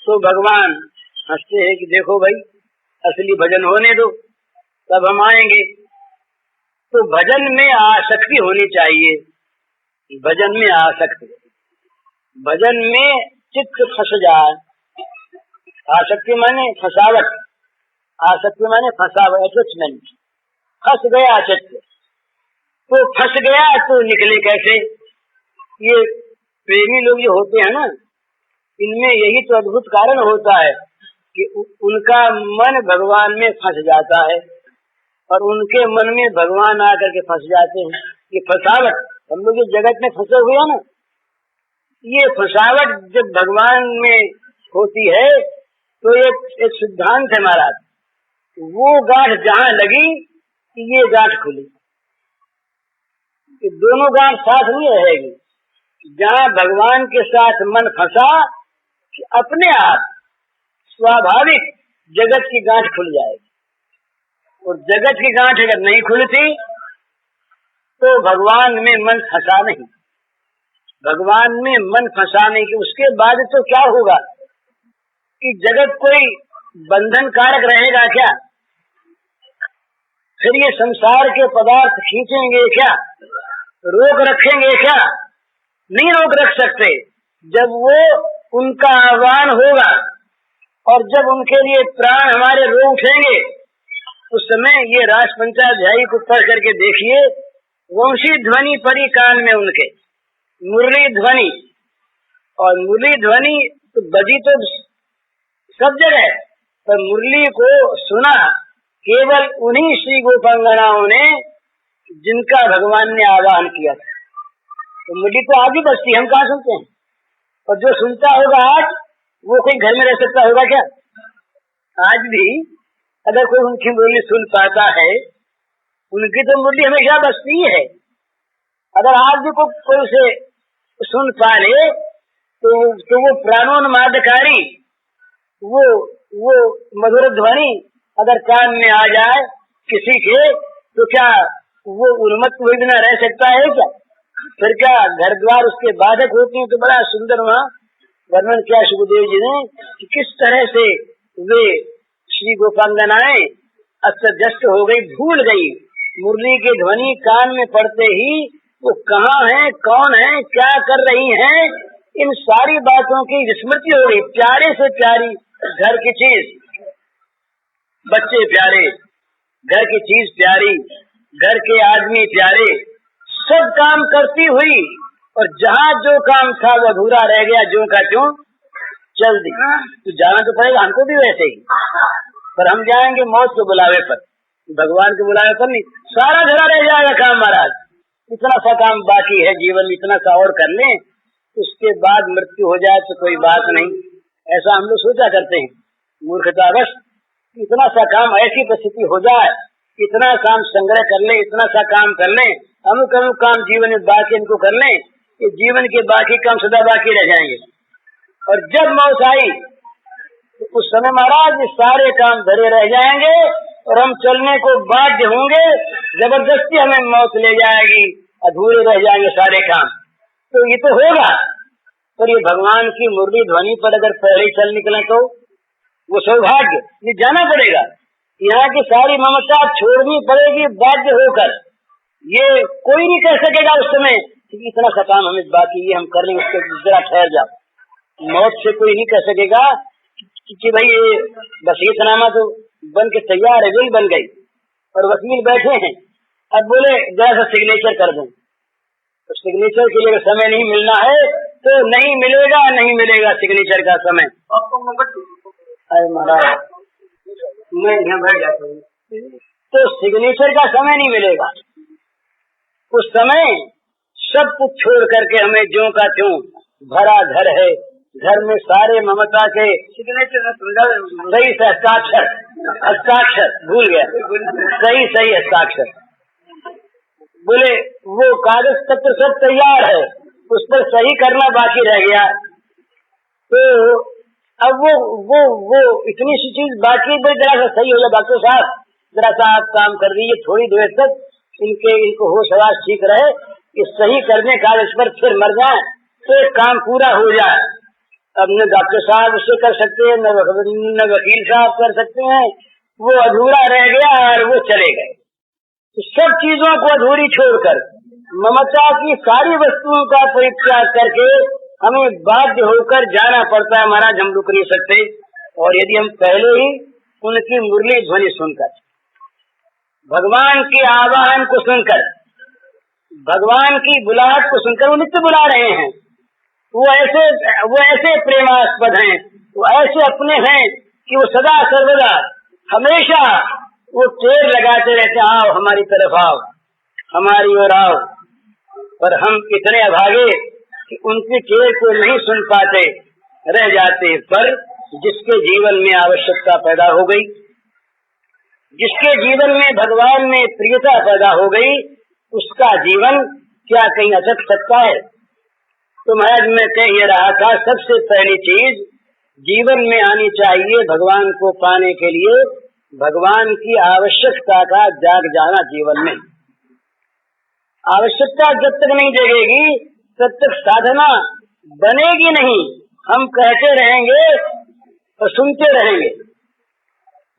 तो भगवान हंसते हैं कि देखो भाई असली भजन होने दो तब हम आएंगे। तो भजन में आसक्ति होनी चाहिए, भजन में आसक्ति, भजन में चित्त फंस जाए। आसक्ति माने फसावट, आसक्ति माने फसावट, अटैचमेंट, फंस गया चित्त। तो फंस गया तो निकले कैसे। ये प्रेमी लोग जो होते हैं ना, इनमें यही तो अद्भुत कारण होता है कि उनका मन भगवान में फंस जाता है और उनके मन में भगवान आकर के फंस जाते हैं। ये फसावट, हम लोग इस जगत में फंसे हुए हैं ना, ये फसावट जब भगवान में होती है तो एक सिद्धांत है महाराज, वो गांठ जहां लगी ये गांठ खुली, ये दोनों गांठ साथ नहीं रहेगी। जहां भगवान के साथ मन फंसा अपने आप स्वाभाविक जगत की गांठ खुल जाएगी, और जगत की गांठ अगर नहीं खुलती तो भगवान में मन फंसा नहीं, भगवान में मन फंसाने के उसके बाद तो क्या होगा कि जगत कोई बंधन कारक रहेगा क्या। फिर ये संसार के पदार्थ खींचेंगे क्या, रोक रखेंगे क्या, नहीं रोक रख सकते। जब वो उनका आह्वान होगा और जब उनके लिए प्राण हमारे रो उठेंगे उस समय ये रास पंचाध्यायी को पढ़ करके देखिए, वंशी ध्वनि पड़ी कान में उनके, मुरली ध्वनि, और मुरली ध्वनि तो बजी तो सब जगह, पर मुरली को सुना केवल उन्हीं श्री गोपांगनाओं ने जिनका भगवान ने आह्वान किया था। तो मुरली तो आज भी बजती, हम कहाँ सुनते हैं। और जो सुनता होगा आज वो कोई घर में रह सकता होगा क्या। आज भी अगर कोई उनकी मुरली सुन पाता है, उनकी तो मुरली हमेशा बजती है। अगर आज भी कोई उसे सुन पा ले तो वो प्राणोन्मादकारी वो मधुर ध्वनि अगर कान में आ जाए किसी के, तो क्या वो उन्मत्त हुए बिना रह सकता है क्या। फिर क्या घर द्वार उसके बाधक होती है। तो बड़ा सुंदर वहाँ वर्णन किया सुखदेव जी ने कि किस तरह से वे श्री गोपांगनाएं अस्तव्यस्त हो गई, भूल गई। मुरली की ध्वनि कान में पड़ते ही वो कहाँ है, कौन है, क्या कर रही हैं, इन सारी बातों की विस्मृति हो गई। प्यारे से प्यारी घर की चीज, बच्चे प्यारे, घर की चीज प्यारी, घर के आदमी प्यारे, सब काम करती हुई, और जहाँ जो काम था वो अधूरा रह गया, जो का क्यों चल दी। तो जाना तो पड़ेगा हमको भी वैसे ही, पर हम जाएंगे मौत के बुलावे पर, भगवान के बुलावे पर नहीं। सारा धरा रह जाएगा काम महाराज, इतना सा काम बाकी है जीवन में, इतना सा और कर लें, उसके बाद मृत्यु हो जाए तो कोई बात नहीं। ऐसा हम लोग सोचा करते हैं मूर्खतावश, इतना सा काम, ऐसी परिस्थिति हो जाए, इतना काम संग्रह कर ले, इतना सा काम कर ले, अमुक अमुक काम जीवन में बाकी इनको कर ले, ये जीवन के बाकी काम सदा बाकी रह जाएंगे। और जब मौत आई तो उस समय महाराज सारे काम धरे रह जाएंगे और हम चलने को बाध्य होंगे, जबरदस्ती हमें मौत ले जाएगी, अधूरे रह जाएंगे सारे काम। तो ये तो होगा, पर ये भगवान की मुरली ध्वनि पर अगर पहले चल निकले तो वो सौभाग्य, ये जाना पड़ेगा। यहाँ की सारी ममता छोड़नी पड़ेगी बाध्य होकर। ये कोई नहीं कह सकेगा उस समय कि इतना सा काम हमें बाकी, ये हम कर लेंगे, उसके जरा ठहर जाओ। मौत से कोई नहीं कह सकेगा कि भाई ये वसीयतनामा तो बन के तैयार है, बिल बन गई और वकील बैठे हैं, अब बोले जरा सा सिग्नेचर कर दूं। तो सिग्नेचर के लिए समय नहीं मिलना है तो नहीं मिलेगा, नहीं मिलेगा सिग्नेचर का समय। अरे महाराज मैं यहाँ बैठ जाता हूँ। तो सिग्नेचर का समय नहीं मिलेगा। उस समय सब कुछ छोड़ करके हमें ज्यों का त्यों भरा घर है, घर में सारे ममता के सिग्नेचर सही से हस्ताक्षर भूल गया, सही हस्ताक्षर बोले, वो कागज पत्र सब तैयार है, उस पर सही करना बाकी रह गया। तो अब वो इतनी सी चीज बाकी, जरा सा सही हो गया डॉक्टर साहब, जरा सा आप काम कर दीजिए, थोड़ी देर तक इनको होश हवास ठीक रहे, इस सही करने कागज पर फिर मर जाए तो काम पूरा हो जाए। अब न डॉक्टर साहब उसे कर सकते हैं, न वकील साहब कर सकते हैं, वो अधूरा रह गया और वो चले गए। तो सब चीजों को अधूरी छोड़कर ममता की सारी वस्तुओं का परित्याग करके हमें बाध्य होकर जाना पड़ता है। महाराज हम रुक नहीं सकते, और यदि हम पहले ही उनकी मुरली ध्वनि सुनकर, भगवान के आवाहन को सुनकर, भगवान की बुलाहट को सुनकर, वो नित्य बुला रहे हैं, वो ऐसे प्रेमास्पद हैं, वो ऐसे अपने हैं कि वो सदा सर्वदा हमेशा वो टेर लगाते रहते, आओ हमारी तरफ आओ, हमारी ओर आओ। पर हम इतने अभागे कि उनकी टेर को नहीं सुन पाते रह जाते। पर जिसके जीवन में आवश्यकता पैदा हो गई, जिसके जीवन में भगवान में प्रियता पैदा हो गई, उसका जीवन क्या कहीं अटक सकता है? तो महाराज मैं कह ये रहा था, सबसे पहली चीज जीवन में आनी चाहिए भगवान को पाने के लिए भगवान की आवश्यकता का जाग जाना। जीवन में आवश्यकता जब तक नहीं जगेगी तब तक साधना बनेगी नहीं। हम कहते रहेंगे और सुनते रहेंगे,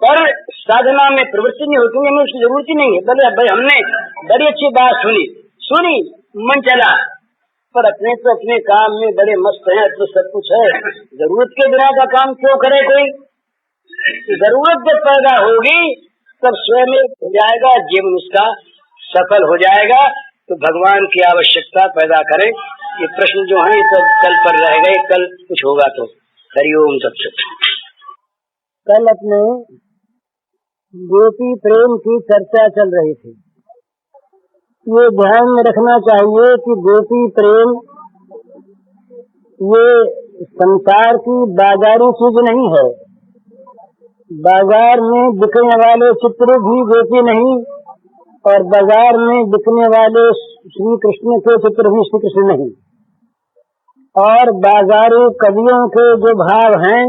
पर साधना में प्रवृत्ति नहीं होती, हमें उसकी जरूरत ही नहीं है। भले भाई हमने बड़ी अच्छी बात सुनी मन चला, पर अपने तो अपने काम में बड़े मस्त हैं, तो सब कुछ है, जरूरत के बिना का काम क्यों करे कोई? जरूरत जब पैदा होगी तब स्वयं हो जाएगा, जीवन उसका सफल हो जाएगा। तो भगवान की आवश्यकता पैदा करें। ये प्रश्न जो है तो कल पर रह गए, कल कुछ होगा तो हरिओम सबसे। कल अपने गोपी प्रेम की चर्चा चल रही थी। ये ध्यान में रखना चाहिए कि गोपी प्रेम ये संसार की बाजारी चीज नहीं है। बाजार में बिकने वाले चित्र भी गोपी नहीं, और बाजार में बिकने वाले श्री कृष्ण के चित्र भी श्री कृष्ण नहीं, और बाजारी कवियों के जो भाव हैं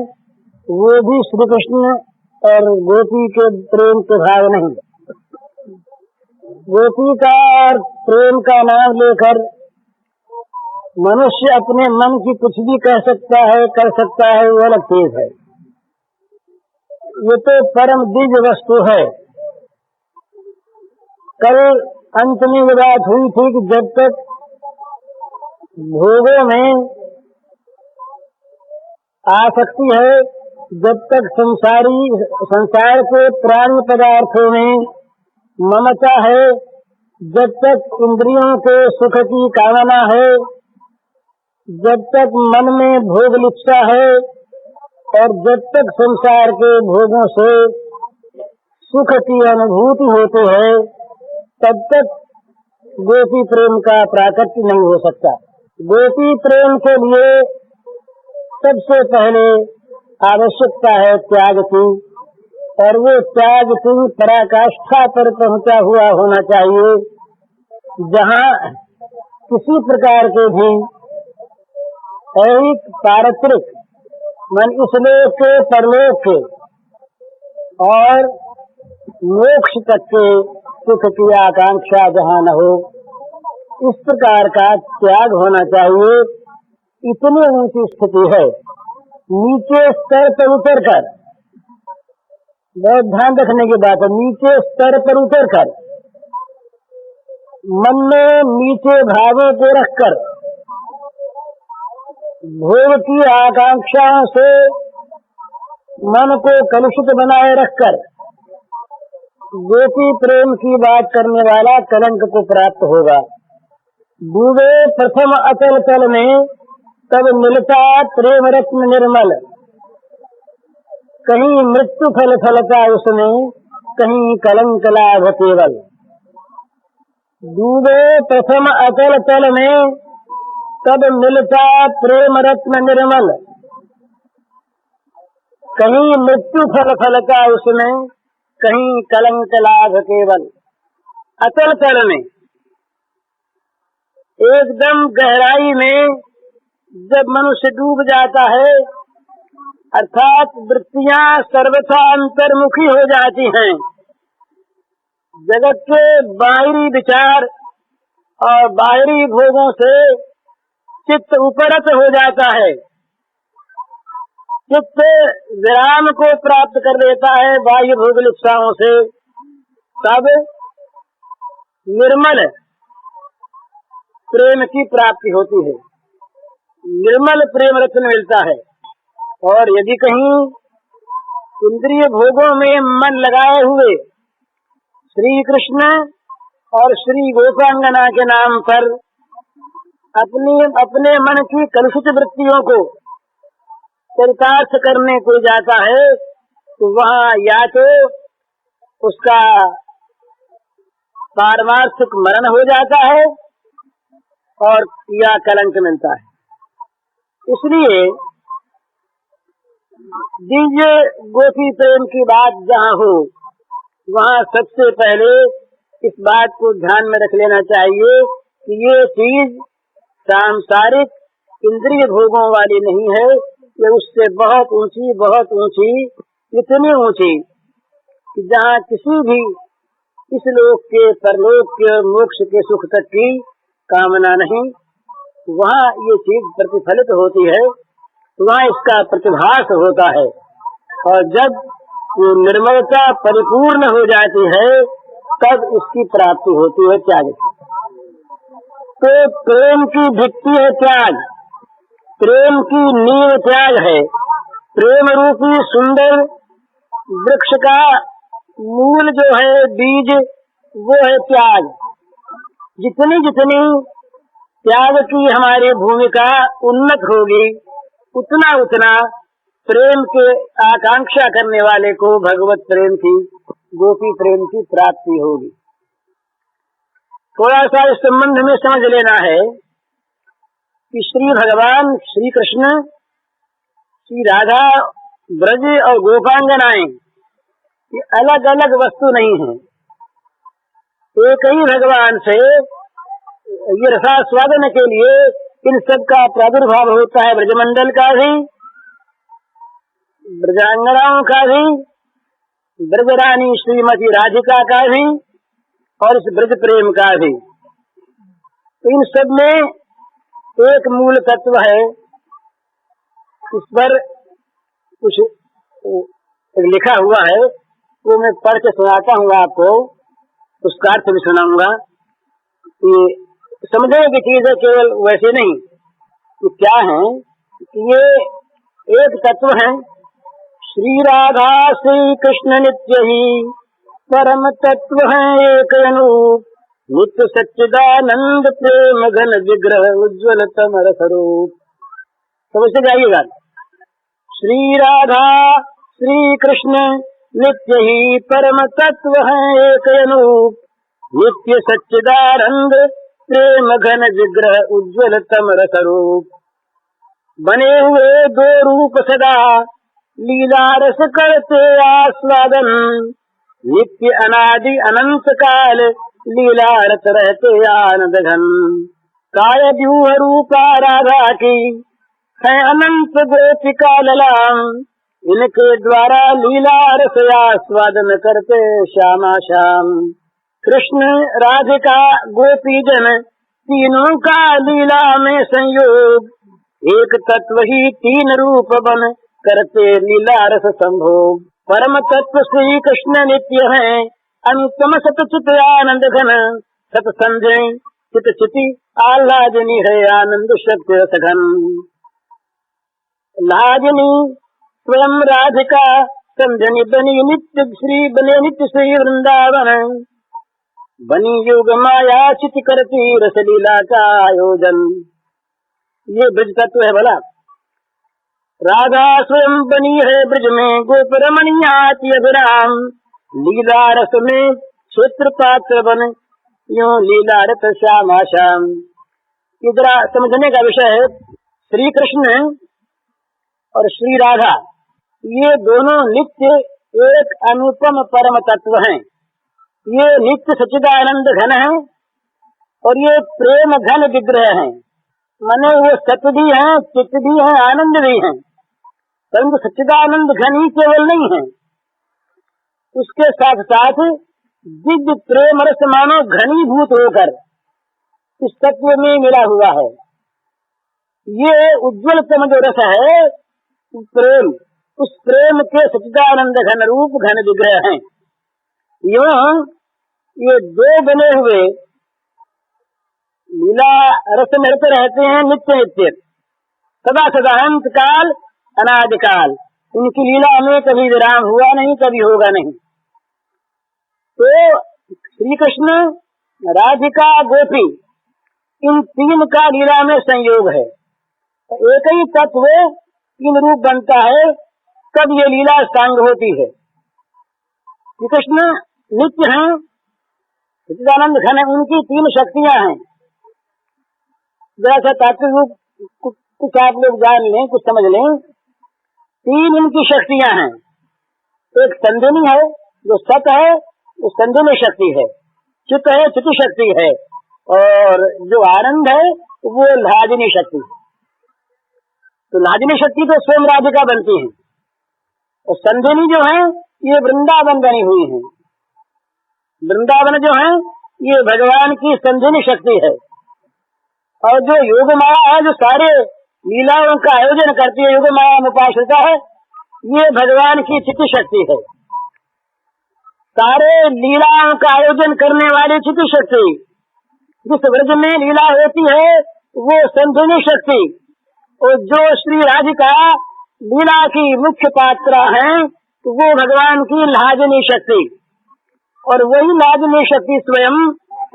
वो भी श्री कृष्ण और गोपी के प्रेम के भाव नहीं। गोपी का और प्रेम का नाम लेकर मनुष्य अपने मन की कुछ भी कह सकता है, कर सकता है, वो अलग चीज है। ये तो परम दिव्य वस्तु है। कल अंत में ये बात हुई थी कि जब तक भोगों में आसक्ति है, जब तक संसार के प्राणी पदार्थों में ममता है, जब तक इंद्रियों के सुख की कामना है, जब तक मन में भोग लिप्सा है, और जब तक संसार के भोगों से सुख की अनुभूति होती है, तब तक गोपी प्रेम का प्राकट्य नहीं हो सकता। गोपी प्रेम के लिए सबसे पहले आवश्यकता है त्याग की, और वो त्याग की पराकाष्ठा पर पहुंचा हुआ होना चाहिए, जहाँ किसी प्रकार के भी ऐहिक पारत्रिक मन इस लोक के परलोक के और मोक्ष तक के सुख की आकांक्षा जहाँ न हो, इस प्रकार का त्याग होना चाहिए। इतनी ऊंची स्थिति है। नीचे स्तर पर उतर कर, बहुत ध्यान रखने की बात है, नीचे स्तर पर उतर कर मन में नीचे भावों को रखकर भोग की आकांक्षाओं से मन को कलुषित बनाए रखकर गोपी प्रेम की बात करने वाला कलंक को प्राप्त होगा। डूबे प्रथम अचल तल में तब मिलता प्रेम रत्न निर्मल, कहीं मृत्यु फल फलता उसमें कहीं कलंक लाभ केवल। डूबे प्रथम अतल तल में, तब मिलता प्रेम रत्न निर्मल। कहीं मृत्यु फल फल का उसमें, कहीं कलंक लाभ केवल। अतल तल में, एकदम गहराई में जब मनुष्य डूब जाता है, अर्थात वृत्तियां सर्वथा अंतर्मुखी हो जाती हैं, जगत के बाहरी विचार और बाहरी भोगों से चित्त उपरत हो जाता है, चित्त विराम को प्राप्त कर लेता है बाह्य भोग लिप्साओं से। तब निर्मल प्रेम की प्राप्ति होती है, निर्मल प्रेम रत्न मिलता है। और यदि कहीं इंद्रिय भोगों में मन लगाए हुए श्री कृष्ण और श्री गोपांगना के नाम पर अपने मन की कलुषित वृत्तियों को चरितार्थ करने को जाता है, तो वहाँ या तो उसका पारमार्थिक मरण हो जाता है और या कलंक मिलता है। इसलिए दिव्य गोपी प्रेम की बात जहाँ हो, वहाँ सबसे पहले इस बात को ध्यान में रख लेना चाहिए कि ये चीज सांसारिक इंद्रिय भोगों वाली नहीं है, ये उससे बहुत ऊंची, इतनी ऊंची कि जहाँ किसी भी इस लोक के, परलोक के और मोक्ष के सुख तक की कामना नहीं, वहाँ ये चीज प्रतिफलित होती है, वहाँ इसका प्रतिभास होता है। और जब वो निर्मलता परिपूर्ण हो जाती है, तब इसकी प्राप्ति होती है त्याग की। तो प्रेम की भित्ति है त्याग, प्रेम की नींव त्याग है। प्रेम रूपी सुंदर वृक्ष का मूल जो है, बीज, वो है त्याग। जितनी जितनी त्याग की हमारी भूमिका उन्नत होगी, उतना उतना प्रेम के आकांक्षा करने वाले को भगवत प्रेम की, गोपी प्रेम की प्राप्ति होगी। थोड़ा सा इस संबंध में समझ लेना है कि श्री भगवान श्री कृष्ण, श्री राधा, ब्रज और गोपांगनाएं ये अलग अलग वस्तु नहीं है। एक ही भगवान से ये रसास्वादन के लिए इन सब का प्रादुर्भाव होता है, ब्रजमंडल का भी, ब्रजांगनाओं का भी, ब्रजरानी श्रीमती राधिका का भी और इस ब्रज प्रेम का भी। तो इन सब में एक मूल तत्व है। इस पर कुछ लिखा हुआ है, वो मैं पढ़ के सुनाता हूँ आपको, उसका अर्थ भी सुनाऊंगा। ये समझने की चीज है, केवल वैसे नहीं। ये क्या है कि ये एक तत्व है, श्री राधा श्री कृष्ण नित्य ही परम तत्व है एक अनूप, नित्य सच्चिदानंद प्रेम घन विग्रह उज्ज्वल तमर स्वरूप। समझते जाइएगा। श्री राधा श्री कृष्ण नित्य ही परम तत्व है एक अनूप, नित्य सच्चिदानंद प्रेम घन विग्रह उज्ज्वल तमर स्वरूप। बने हुए दो रूप सदा लीला रस करते आस्वादन, नित्य अनादि अनंत काल लीला रस रहते आनंद घन। काय व्यूह रूपा राधा की है अनंत गोपिका ललाम, इनके द्वारा लीला रस आस्वादन करते श्यामा श्याम। कृष्ण राधिका गोपी जन तीनों का लीला में संयोग, एक तत्व ही तीन रूप बन करते लीला रस संभोग। परम तत्व श्री कृष्ण नित्य है अनुत्तम सतचित आनंद घन, सत संजय चित चिति आह्लादनी है आनंद शक्ति रस घन। लाजनी स्वयं राधिका संजनी बनी नित्य श्री वृंदावन, बनी योग माया चित करती रस लीला का आयोजन। ये ब्रज तत्व है भला। राधा स्वयं बनी है ब्रज में गोप रमणीयाति अभिराम, लीला रस में क्षेत्र पात्र बन यूं लीला रत श्यामा श्याम। ये जरा समझने का विषय है। श्री कृष्ण और श्री राधा ये दोनों नित्य एक अनुपम परम तत्व हैं। ये नित्य सच्चिदानंद घन है और ये प्रेम घन विग्रह हैं। माने वो सत्य भी है, चित्त भी है, आनंद भी है, परंतु सच्चिदानंद घन ही केवल नहीं है, उसके साथ साथ दिव्य प्रेम रस मानो घनीभूत होकर इस तत्व में मिला हुआ है। ये उज्ज्वलतम जो रस है प्रेम, उस प्रेम के सच्चिदानंद घन रूप घन विग्रह हैं। यूं ये दो बने हुए लीला रस में रहते हैं नित्य नित्य, सदा सदा, अंत काल अनादिकाल। इनकी लीला में कभी विराम हुआ नहीं, कभी होगा नहीं। तो श्री कृष्ण, राधिका, गोपी, इन तीन का लीला में संयोग है। एक ही तत्व तीन रूप बनता है, तब ये लीला सांग होती है। श्री कृष्ण नित्य हैं, सच्चिदानंद घन है, उनकी तीन शक्तियां हैं। जरा सा तात्विक रूप कुछ आप लोग जान लें, कुछ समझ लें। तीन इनकी शक्तियां हैं। एक संधिनी है जो सत है, वो संधिनी शक्ति है। चित्त है, चित्त शक्ति है। और जो आनंद है वो लाजिनी शक्ति है। तो लाजिनी शक्ति तो स्वयं राधिका बनती है और संधिनी जो है ये वृंदावन बनी हुई है। वृंदावन जो है ये भगवान की संधिनी शक्ति है। और जो योग माया है, जो सारे लीलाओं का आयोजन करती है, योग माया में उपासिता है, ये भगवान की चित्त शक्ति है। सारे लीलाओं का आयोजन करने वाली चित्त शक्ति, जिस व्रज में लीला होती है वो संधिनी शक्ति, और जो श्री राधिका लीला की मुख्य पात्रा है वो भगवान की लाजिनी शक्ति। और वही लाजिनी शक्ति स्वयं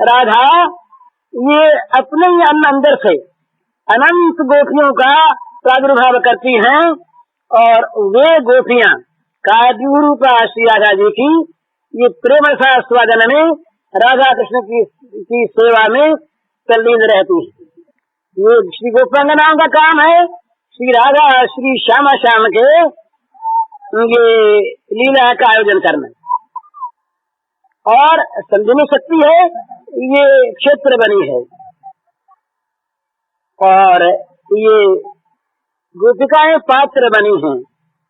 राधा ये अपने ही अंदर से अनंत गोपियों का प्रादुर्भाव करती हैं। और वे गोपियां काव्यूरूपा श्री राधा जी की ये प्रेम रसास्वादन में राधा कृष्ण की सेवा में तल्लीन रहती है। ये श्री गोपांगनाओं का काम है श्री राधा श्री श्यामा श्याम के ये लीला का आयोजन करना। और संधिनी शक्ति है, ये क्षेत्र बनी है। और ये गोपिकाएं पात्र बनी हैं।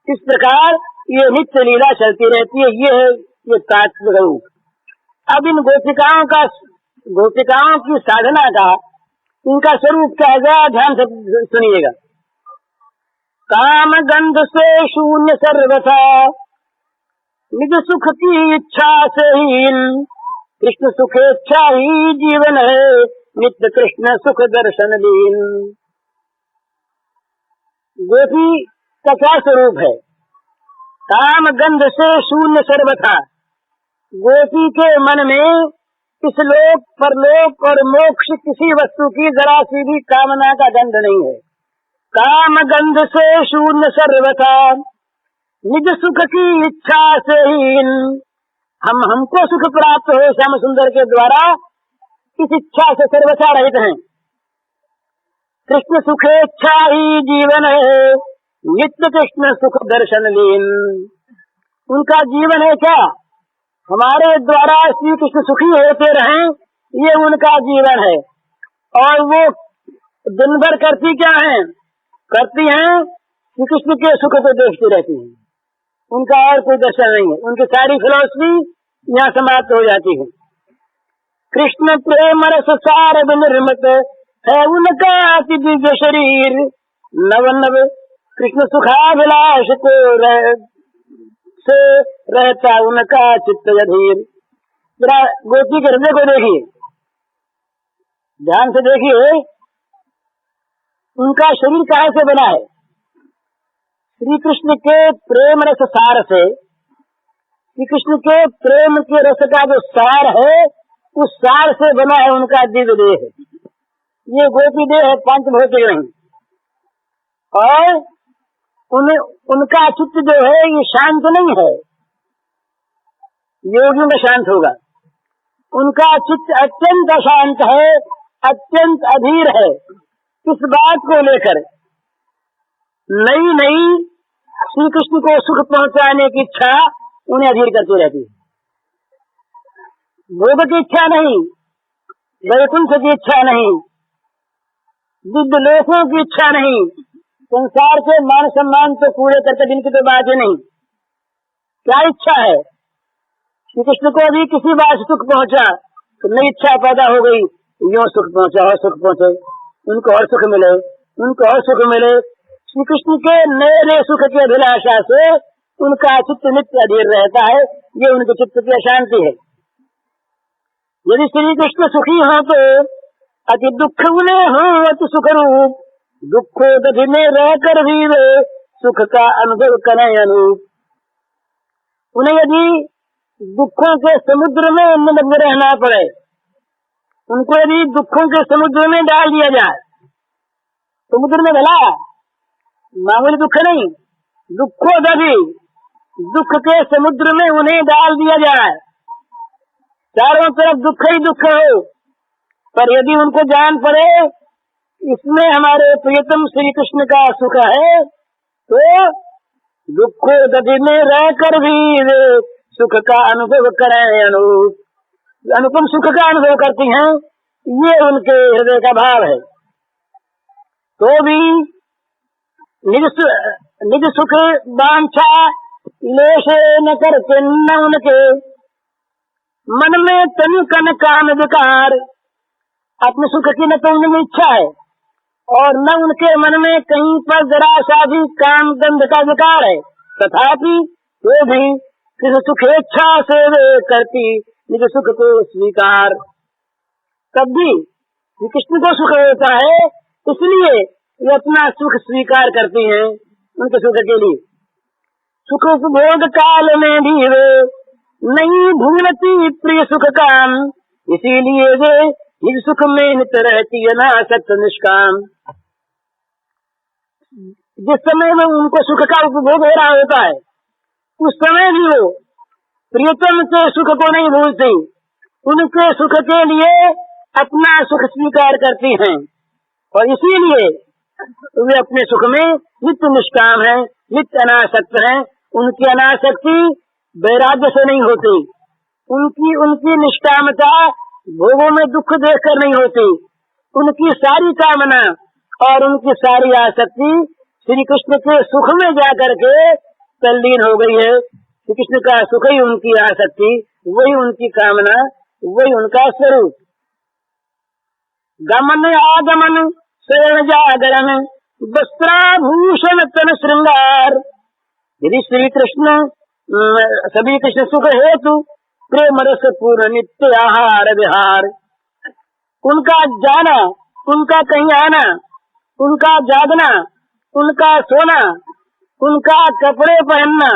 इस प्रकार ये नित्य लीला चलती रहती है। ये है ये तात्विक रूप। अब इन गोपिकाओं की साधना का इनका स्वरूप क्या है, ध्यान से सुनिएगा। काम गंध से शून्य सर्वथा, निज सुख की इच्छा से हीन, कृष्ण सुखेच्छा ही जीवन है, नित्य कृष्ण सुख दर्शन लीन। गोपी का क्या स्वरूप है? काम गंध से शून्य सर्वथा। गोपी के मन में इस लोक परलोक और मोक्ष किसी वस्तु की जरा सी भी कामना का गंध नहीं है। काम गंध से शून्य सर्वथा, निज सुख की इच्छा से हीन। हमको सुख प्राप्त हो श्याम सुंदर के द्वारा, इस इच्छा से सर्वथा रहित हैं। कृष्ण सुखेच्छा ही जीवन है, नित्य कृष्ण सुख दर्शन लीन। उनका जीवन है क्या? हमारे द्वारा श्री कृष्ण सुखी होते रहें, ये उनका जीवन है। और वो दिन भर करती क्या है? करती हैं श्री कृष्ण के सुख को देखती रहती हैं। उनका और कोई दर्शन नहीं है। उनकी सारी फिलॉसफी यहाँ समाप्त हो जाती है। कृष्ण प्रेम रस सार विनिर्मित है उनका अति दिव्य शरीर, नव नव कृष्ण सुखाभिलाष को से रहता उनका चित्त अधीर। जरा गोपी के हृदय को देखिए, ध्यान से देखिए, उनका शरीर कहाँ से बना है? श्री कृष्ण के प्रेम रस सार से, श्री कृष्ण के प्रेम के रस का जो सार है उस सार से बना है उनका दिव्य देह। ये गोपी देह है, पंचभौतिक नहीं। और उनका चित्त जो है ये शांत नहीं है, योगियों में शांत होगा। उनका चित्त अत्यंत अशांत है, अत्यंत अधीर है। इस बात को लेकर नई नई श्री कृष्ण को सुख पहुंचाने की इच्छा उन्हें अधीर करती रहती है। भोग की इच्छा नहीं, वैकुंठ की इच्छा नहीं, दिव्य लोकों की इच्छा नहीं, संसार के मान सम्मान तो पूरे करके जिनकी तो बात ही नहीं। क्या इच्छा है? श्री कृष्ण को अभी किसी बात से सुख पहुंचा तो नई इच्छा पैदा हो गई, यो सुख पहुंचा और सुख पहुंचे, उनको और सुख मिले, उनको और सुख मिले। श्री कृष्ण के नए नए सुख की अभिलाषा से उनका चित्त नित्य अधीर रहता है। ये उनके चित्त की अशांति है। यदि श्री कृष्ण सुखी हो तो अति दुख उन्हें हो अति सुख रूप, दुखो दधि में रहकर भी वे सुख का अनुभव करें अनूप। उन्हें यदि दुखों के समुद्र में निमग्न रहना पड़े, उनको यदि दुखों के समुद्र में डाल दिया जाए, समुद्र में भला मामूली दुख नहीं, दुखो दधि, दुख के समुद्र में उन्हें डाल दिया जाए, चारों तरफ दुख ही दुख हो, पर यदि उनको जान पड़े इसमें हमारे प्रियतम श्री कृष्ण का सुख है, तो दुखो दधि में रहकर भी वे सुख का अनुभव करें अनूप। अनुपम सुख का अनुभव करती हैं, ये उनके हृदय का भाव है। तो भी निज सुख वांछा लेश न करते न उनके, मन में तन कन काम विकार। अपने सुख की न तो उनमें इच्छा है और न उनके मन में कहीं पर जरा सा भी काम दंड का विकार है, तथापि वो भी किस सुखेच्छा से वे करती निज सुख को स्वीकार। तब भी श्री कृष्ण को सुख होता है, इसलिए वे अपना सुख स्वीकार करती हैं उनके सुख के लिए। सुख उपभोग काल में भी वे नहीं भूलती प्रिय सुख काम, इसीलिए वे निज सुख में नित रहती अनासक्त निष्काम। जिस समय में उनको सुख का उपभोग हो रहा होता है, उस समय भी वो प्रियतम के सुख को नहीं भूलती, उनके सुख के लिए अपना सुख स्वीकार करती हैं और इसीलिए वे अपने सुख में नित्य निष्काम है, नित्य अनासक्त है। उनकी अनासक्ति वैराग्य से नहीं होती, उनकी निष्कामता भोगों में दुख देखकर नहीं होती। उनकी सारी कामना और उनकी सारी आसक्ति श्री कृष्ण के सुख में जाकर के तल्लीन हो गई है। श्री कृष्ण का सुख ही उनकी आसक्ति, वही उनकी कामना, वही उनका स्वरूप। गमन आगमन शरण जागरण वस्त्राभूषण तन श्रृंगार। यदि श्री कृष्ण सभी कृष्ण सुख हेतु प्रेम रस पूर्ण नित्य आहार विहार। उनका जाना, उनका कहीं आना, उनका जागना, उनका सोना, उनका कपड़े पहनना,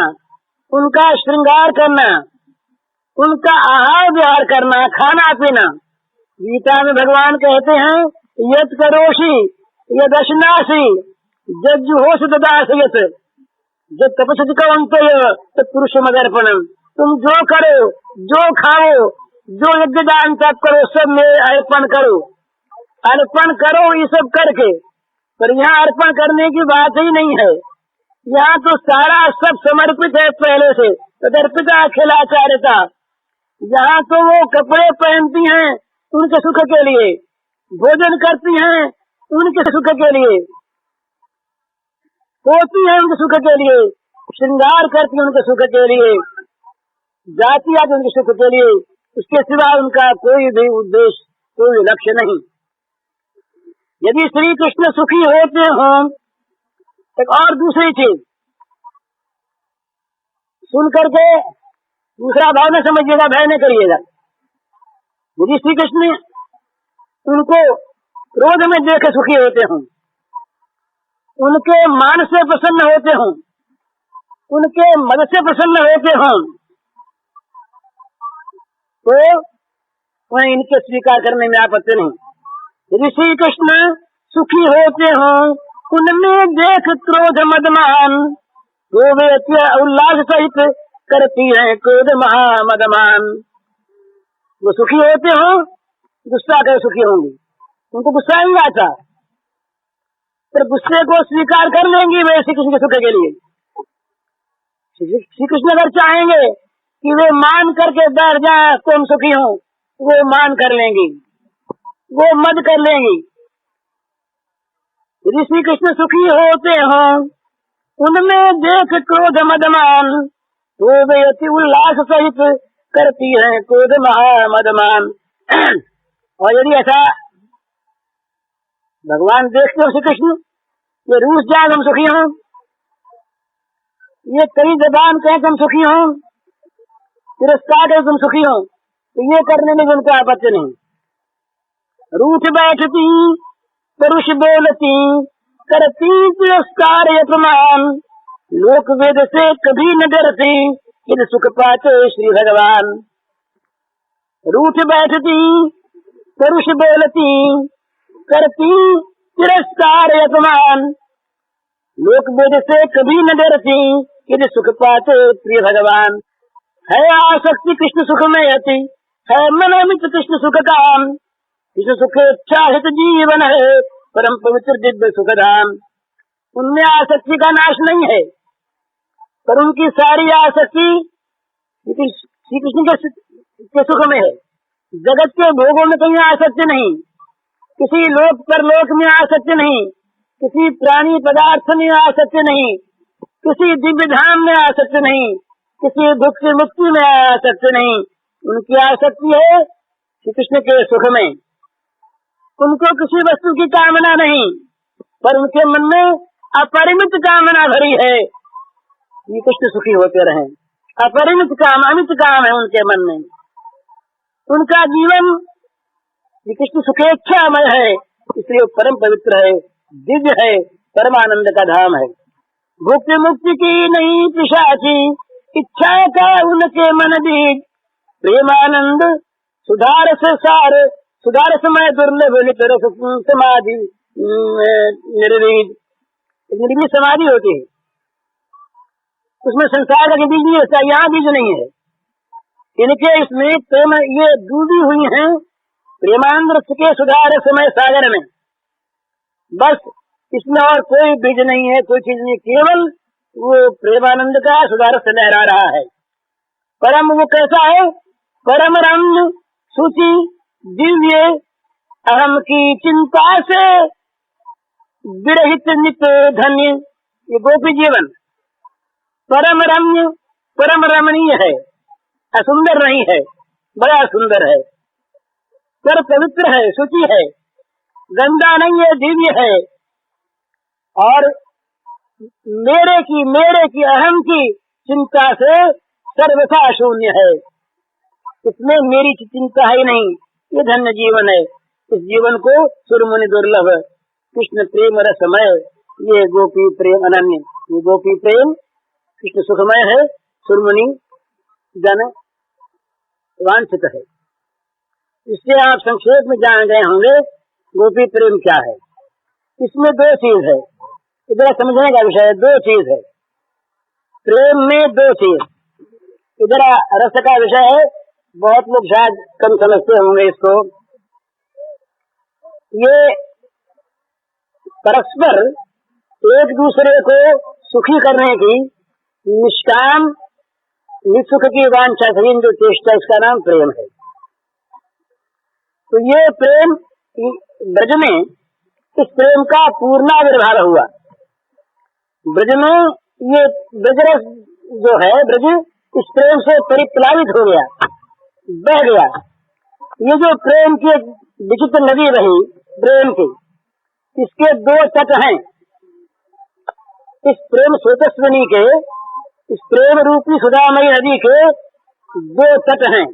उनका श्रृंगार करना, उनका आहार विहार करना, खाना पीना। गीता में भगवान कहते हैं यत करोषि यदश्नासि जज्जुहोष ददासयत जब तपस्या कवंतो पुरुष मदर्पणम। तुम जो करो, जो खाओ, जो यज्ञ दान तप करो, सब में अर्पण करो, अर्पण करो ये सब करके। पर यहाँ अर्पण करने की बात ही नहीं है, यहाँ तो सारा सब समर्पित है पहले से, तदर्पिता अखिलाचार्यता। यहाँ तो वो कपड़े पहनती हैं उनके सुख के लिए, भोजन करती हैं उनके सुख के लिए, सोती है उनके सुख के लिए, श्रृंगार करती है उनके सुख के लिए, जाती आदि उनके सुख के लिए। उसके सिवा उनका कोई भी उद्देश्य, कोई लक्ष्य नहीं। यदि श्री कृष्ण सुखी होते हों, एक और दूसरी चीज सुन करके दूसरा भाव न समझिएगा, भय न करिएगा। यदि श्री कृष्ण उनको क्रोध में देख सुखी होते हों, उनके मान से प्रसन्न होते हों, उनके मद से प्रसन्न होते हों, तो वह इनके स्वीकार करने में आपत्ति नहीं। यदि श्री कृष्ण सुखी होते हों, उनमें देख क्रोध मदमान, तो वे उल्लास सहित करती है क्रोध महामदमान। वो सुखी होते हो गुस्सा कर सुखी होंगी, उनको गुस्सा नहीं आता, पर गुस्से को स्वीकार कर लेंगी वे श्री कृष्ण के सुख के लिए। श्री कृष्ण अगर चाहेंगे कि वे मान करके बैठ जाए तो हम सुखी हों, वो मान कर लेंगी, वो मद कर लेंगी। यदि श्री कृष्ण सुखी होते हो उनमें देख क्रोध मदमान, तो वे अति उल्लास सहित करती है क्रोध महामदमान। और यदि ऐसा भगवान देखते हो श्री कृष्ण ये रूस जाए हम सुखी हों, ये कई जबान कहे तुम सुखी हो, तिरस्कार है तुम सुखी हो, तो ये करने में उनका आपत्ति नहीं। रूठ बैठती परुष बोलती करती तिरस्कार अपमान, लोक वेद से कभी न डरती यदि सुख पाते श्री भगवान। रूठ बैठती परुष बोलती करती तिरस्कार अपमान, लोक वेद से कभी न डरती यदि सुख पाते प्रिय भगवान। है आसक्ति कृष्ण सुख में अति, है मन अमित कृष्ण सुख काम, कृष्ण सुख चाहित जीवन है परम पवित्र दिव्य सुख धाम। उनमें आसक्ति का नाश नहीं है, पर उनकी सारी आसक्ति श्री कृष्ण के सुख में है। जगत के भोगों में कहीं आसक्ति नहीं, किसी लोक पर लोक में आसक्ति नहीं, किसी प्राणी पदार्थ में आसक्ति नहीं, किसी दिव्य धाम में आसक्ति नहीं, किसी दुख से मुक्ति में आसक्ति नहीं। उनकी आसक्ति है श्री कृष्ण के सुख में। उनको किसी वस्तु की कामना नहीं, पर उनके मन में अपरिमित कामना भरी है, ये कृष्ण सुखी होते रहे। अपरिमित काम अमित काम है उनके मन में। उनका जीवन श्री कृष्ण सुखेच्छामय है, इसलिए परम पवित्र है, दिव्य है, परमानंद का धाम है। भुक्ति मुक्ति की नहीं पिशाची, इच्छा का उनके मन बीज, प्रेमानंद सुधारस सार, सुधारस में दुर्लभ नितरस समाधि निर्वीज। निर्वीज समाधि होती है, उसमें संसार का बीज नहीं होता, यहाँ बीज नहीं है। इनके इसमें प्रेम ये डूबी हुई हैं प्रेमानंद रस के सुधार समय सागर में, बस इसमें और कोई बीज नहीं है, कोई चीज नहीं, केवल वो प्रेमानंद का सुधार से लहरा रहा है। परम वो कैसा है? परम रम्य सुचि दिव्य अहम की चिंता से विरहित नित धन्य, ये गोपी जीवन परम रम्य परम रमणीय है, असुंदर नहीं है, बड़ा सुंदर है, पर पवित्र है, शुचि है, गंदा नहीं है, दिव्य है। और मेरे की अहम की चिंता से सर्वथा शून्य है, इसमें मेरी चिंता ही नहीं, ये धन्य जीवन है। इस जीवन को सुरमुनि दुर्लभ कृष्ण प्रेम रसमय, ये गोपी प्रेम अनन्य, ये गोपी प्रेम कृष्ण सुखमय है, सुरमुनि जन वांछित है। इससे आप संक्षेप में जान गए होंगे गोपी प्रेम क्या है। इसमें दो चीज है, इधर समझने का विषय है, दो चीज है प्रेम में, दो चीज। इधर रस का विषय है, बहुत लोग शायद कम समझते होंगे इसको। ये परस्पर एक दूसरे को सुखी करने की निष्काम निसुख की वांछा से जो चेष्टा, इसका नाम प्रेम है। तो ये प्रेम ब्रज में, इस प्रेम का पूर्णाविर्भाव हुआ ब्रज में। ये ब्रजरस जो है, ब्रज इस प्रेम से परिप्लावित हो गया, बह गया। ये जो प्रेम की विचित्र नदी रही प्रेम की, इसके दो तट हैं। इस प्रेम स्रोतस्विनी के, इस प्रेम रूपी सुधामयी नदी के दो तट हैं,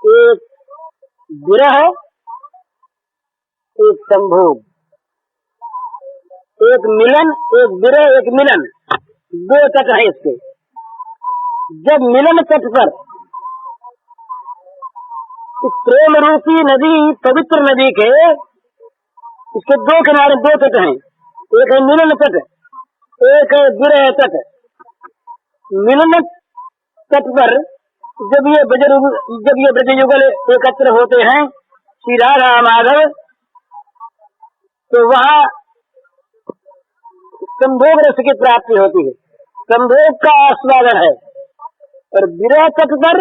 एक विरह, एक संभोग, एक मिलन, एक विरह, एक मिलन, दो तट हैं इसके। जब मिलन तट पर इस प्रेम रूपी नदी, पवित्र नदी के, इसके दो किनारे, दो तट हैं, एक है मिलन तट, एक है विरह तट। मिलन तट पर जब ये ब्रज युगल एकत्र होते हैं श्री राधा माधव, तो वहाँ संभोग रस की प्राप्ति होती है, संभोग का आस्वादन है। और विरह तट पर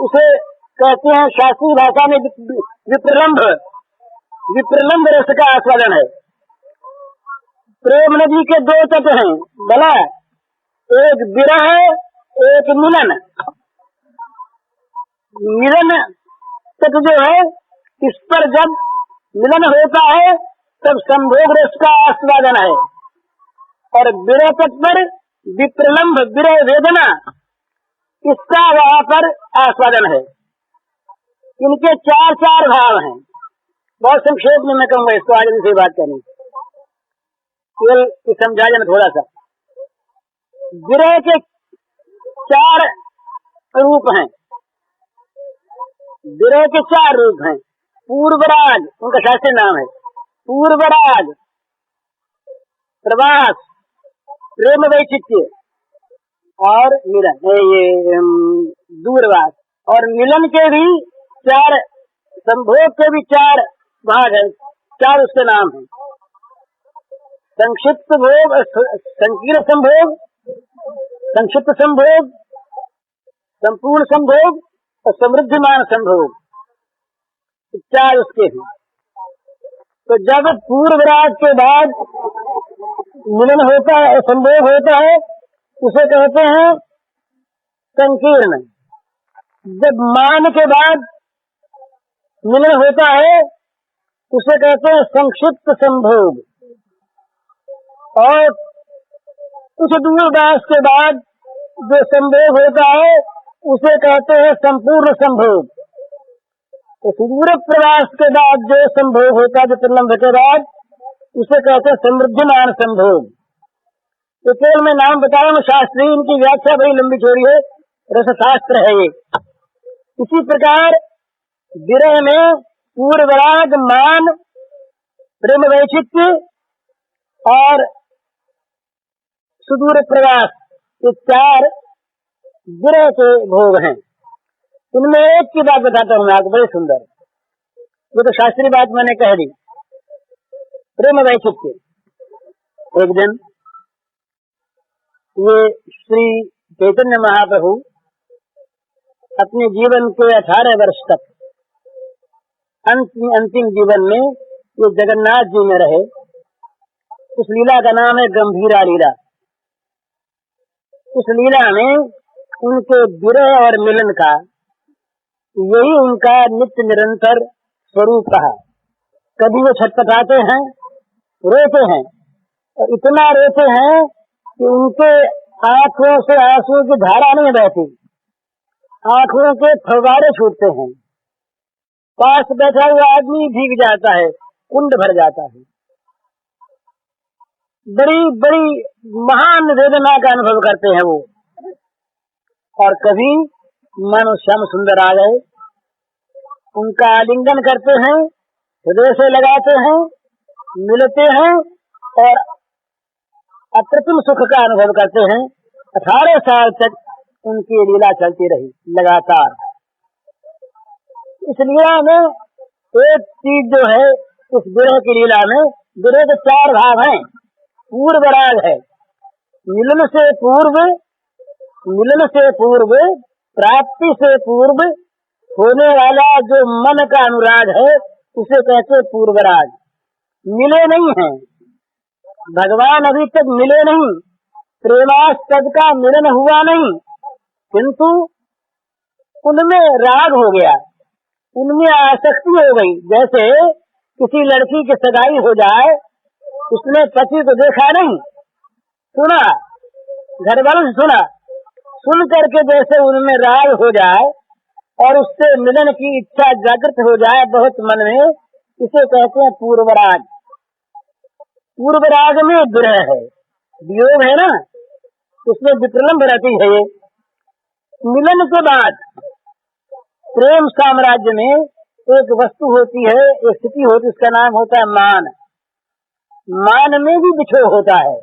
उसे कहते हैं शास्त्रीय भाषा में विप्रलंब रस का आस्वादन है। प्रेम नदी के दो तट हैं भला, एक विरह एक मिलन। मिलन तट जो है, इस पर जब मिलन होता है तब संभोग रस का आस्वादन है। और विरह तट पर विप्रलंब विरह वेदना, इसका वहाँ पर आस्वादन है। इनके चार चार भाव हैं। बहुत संक्षेप में मैं कहूँगा, इसको आगे से बात करनी, केवल समझा जाना थोड़ा सा। विरह के चार रूप हैं, विरह के चार रूप हैं। पूर्वराज उनका शास्त्रीय नाम है, पूर्वराज, प्रवास, प्रेम वैचित्य और मिलन, ये दूरवास। और मिलन के भी चार, संभोग के भी चार भाग है, चार उसके नाम हैं। संक्षिप्त भोग, संकीर्ण संभोग, संक्षिप्त संभोग, संपूर्ण संभोग और समृद्धिमान संभोग, चार उसके हैं। तो जब पूर्वराज के बाद मिलन होता है, संभोग होता है, उसे कहते हैं संकीर्ण। जब मान के बाद मिलन होता है उसे कहते हैं संक्षिप्त संभोग। और उस दूरदास के बाद जो संभोग होता है उसे कहते हैं संपूर्ण संभोग। तो सुदूर प्रवास के बाद जो संभोग होता है, जो प्रलंब के बाद, उसे कहते हैं समृद्धिमान संभोग। तो केवल मैं नाम बता रहा हूँ, शास्त्री इनकी व्याख्या बड़ी लंबी चौड़ी है, रसशास्त्र है ये। इसी प्रकार विरह में पूर्वराग, मान, प्रेम वैचित्य और सुदूर प्रवास, ये चार विरह के भोग हैं। इनमें एक की बात बताता हूँ मैं आपको, बड़ी सुंदर, वो तो शास्त्रीय बात मैंने कह दी। प्रेम वैचित्य, एक दिन ये श्री चैतन्य महाप्रभु अपने जीवन के 18 वर्ष तक, अंतिम जीवन में ये जगन्नाथ जी में रहे। उस लीला का नाम है गंभीरा लीला। उस लीला में उनके विरह और मिलन का, यही उनका नित्य निरंतर स्वरूप रहा। कभी वो छटपटाते हैं, रोते हैं, और इतना रोते हैं कि उनके आंखों से आंसू की धारा नहीं बहती, आंखों के फव्वारे छूटते हैं। पास बैठा हुआ आदमी भीग जाता है, कुंड भर जाता है। बड़ी बड़ी महान वेदना का अनुभव करते हैं वो। और कभी मानो श्याम सुंदर आ गए, उनका आलिंगन करते हैं, हृदय से लगाते हैं, मिलते हैं और अप्रतिम सुख का अनुभव करते हैं। 18 साल तक उनकी लीला चलती रही लगातार। इस लीला में एक चीज जो है, इस विरह की लीला में, विरह के चार भाव हैं। पूर्वराग है, मिलन से पूर्व, मिलन से पूर्व, प्राप्ति से पूर्व होने वाला जो मन का अनुराग है उसे कहते पूर्वराग। मिले नहीं हैं भगवान, अभी तक मिले नहीं, प्रेमास्पद का मिलन हुआ नहीं, किंतु उनमें राग हो गया, उनमें आसक्ति हो गई। जैसे किसी लड़की की सगाई हो जाए, उसने पति को देखा नहीं, सुना, घर वालों से सुना, सुन करके जैसे उनमें राग हो जाए और उससे मिलन की इच्छा जागृत हो जाए बहुत मन में, इसे कहते हैं पूर्वराग। पूर्वराग में विरह है, वियोग है ना, उसमें विप्रलंब रहती है। ये मिलन के बाद प्रेम साम्राज्य में एक वस्तु होती है, एक स्थिति होती है, उसका नाम होता है मान। मान में भी बिछोह होता है,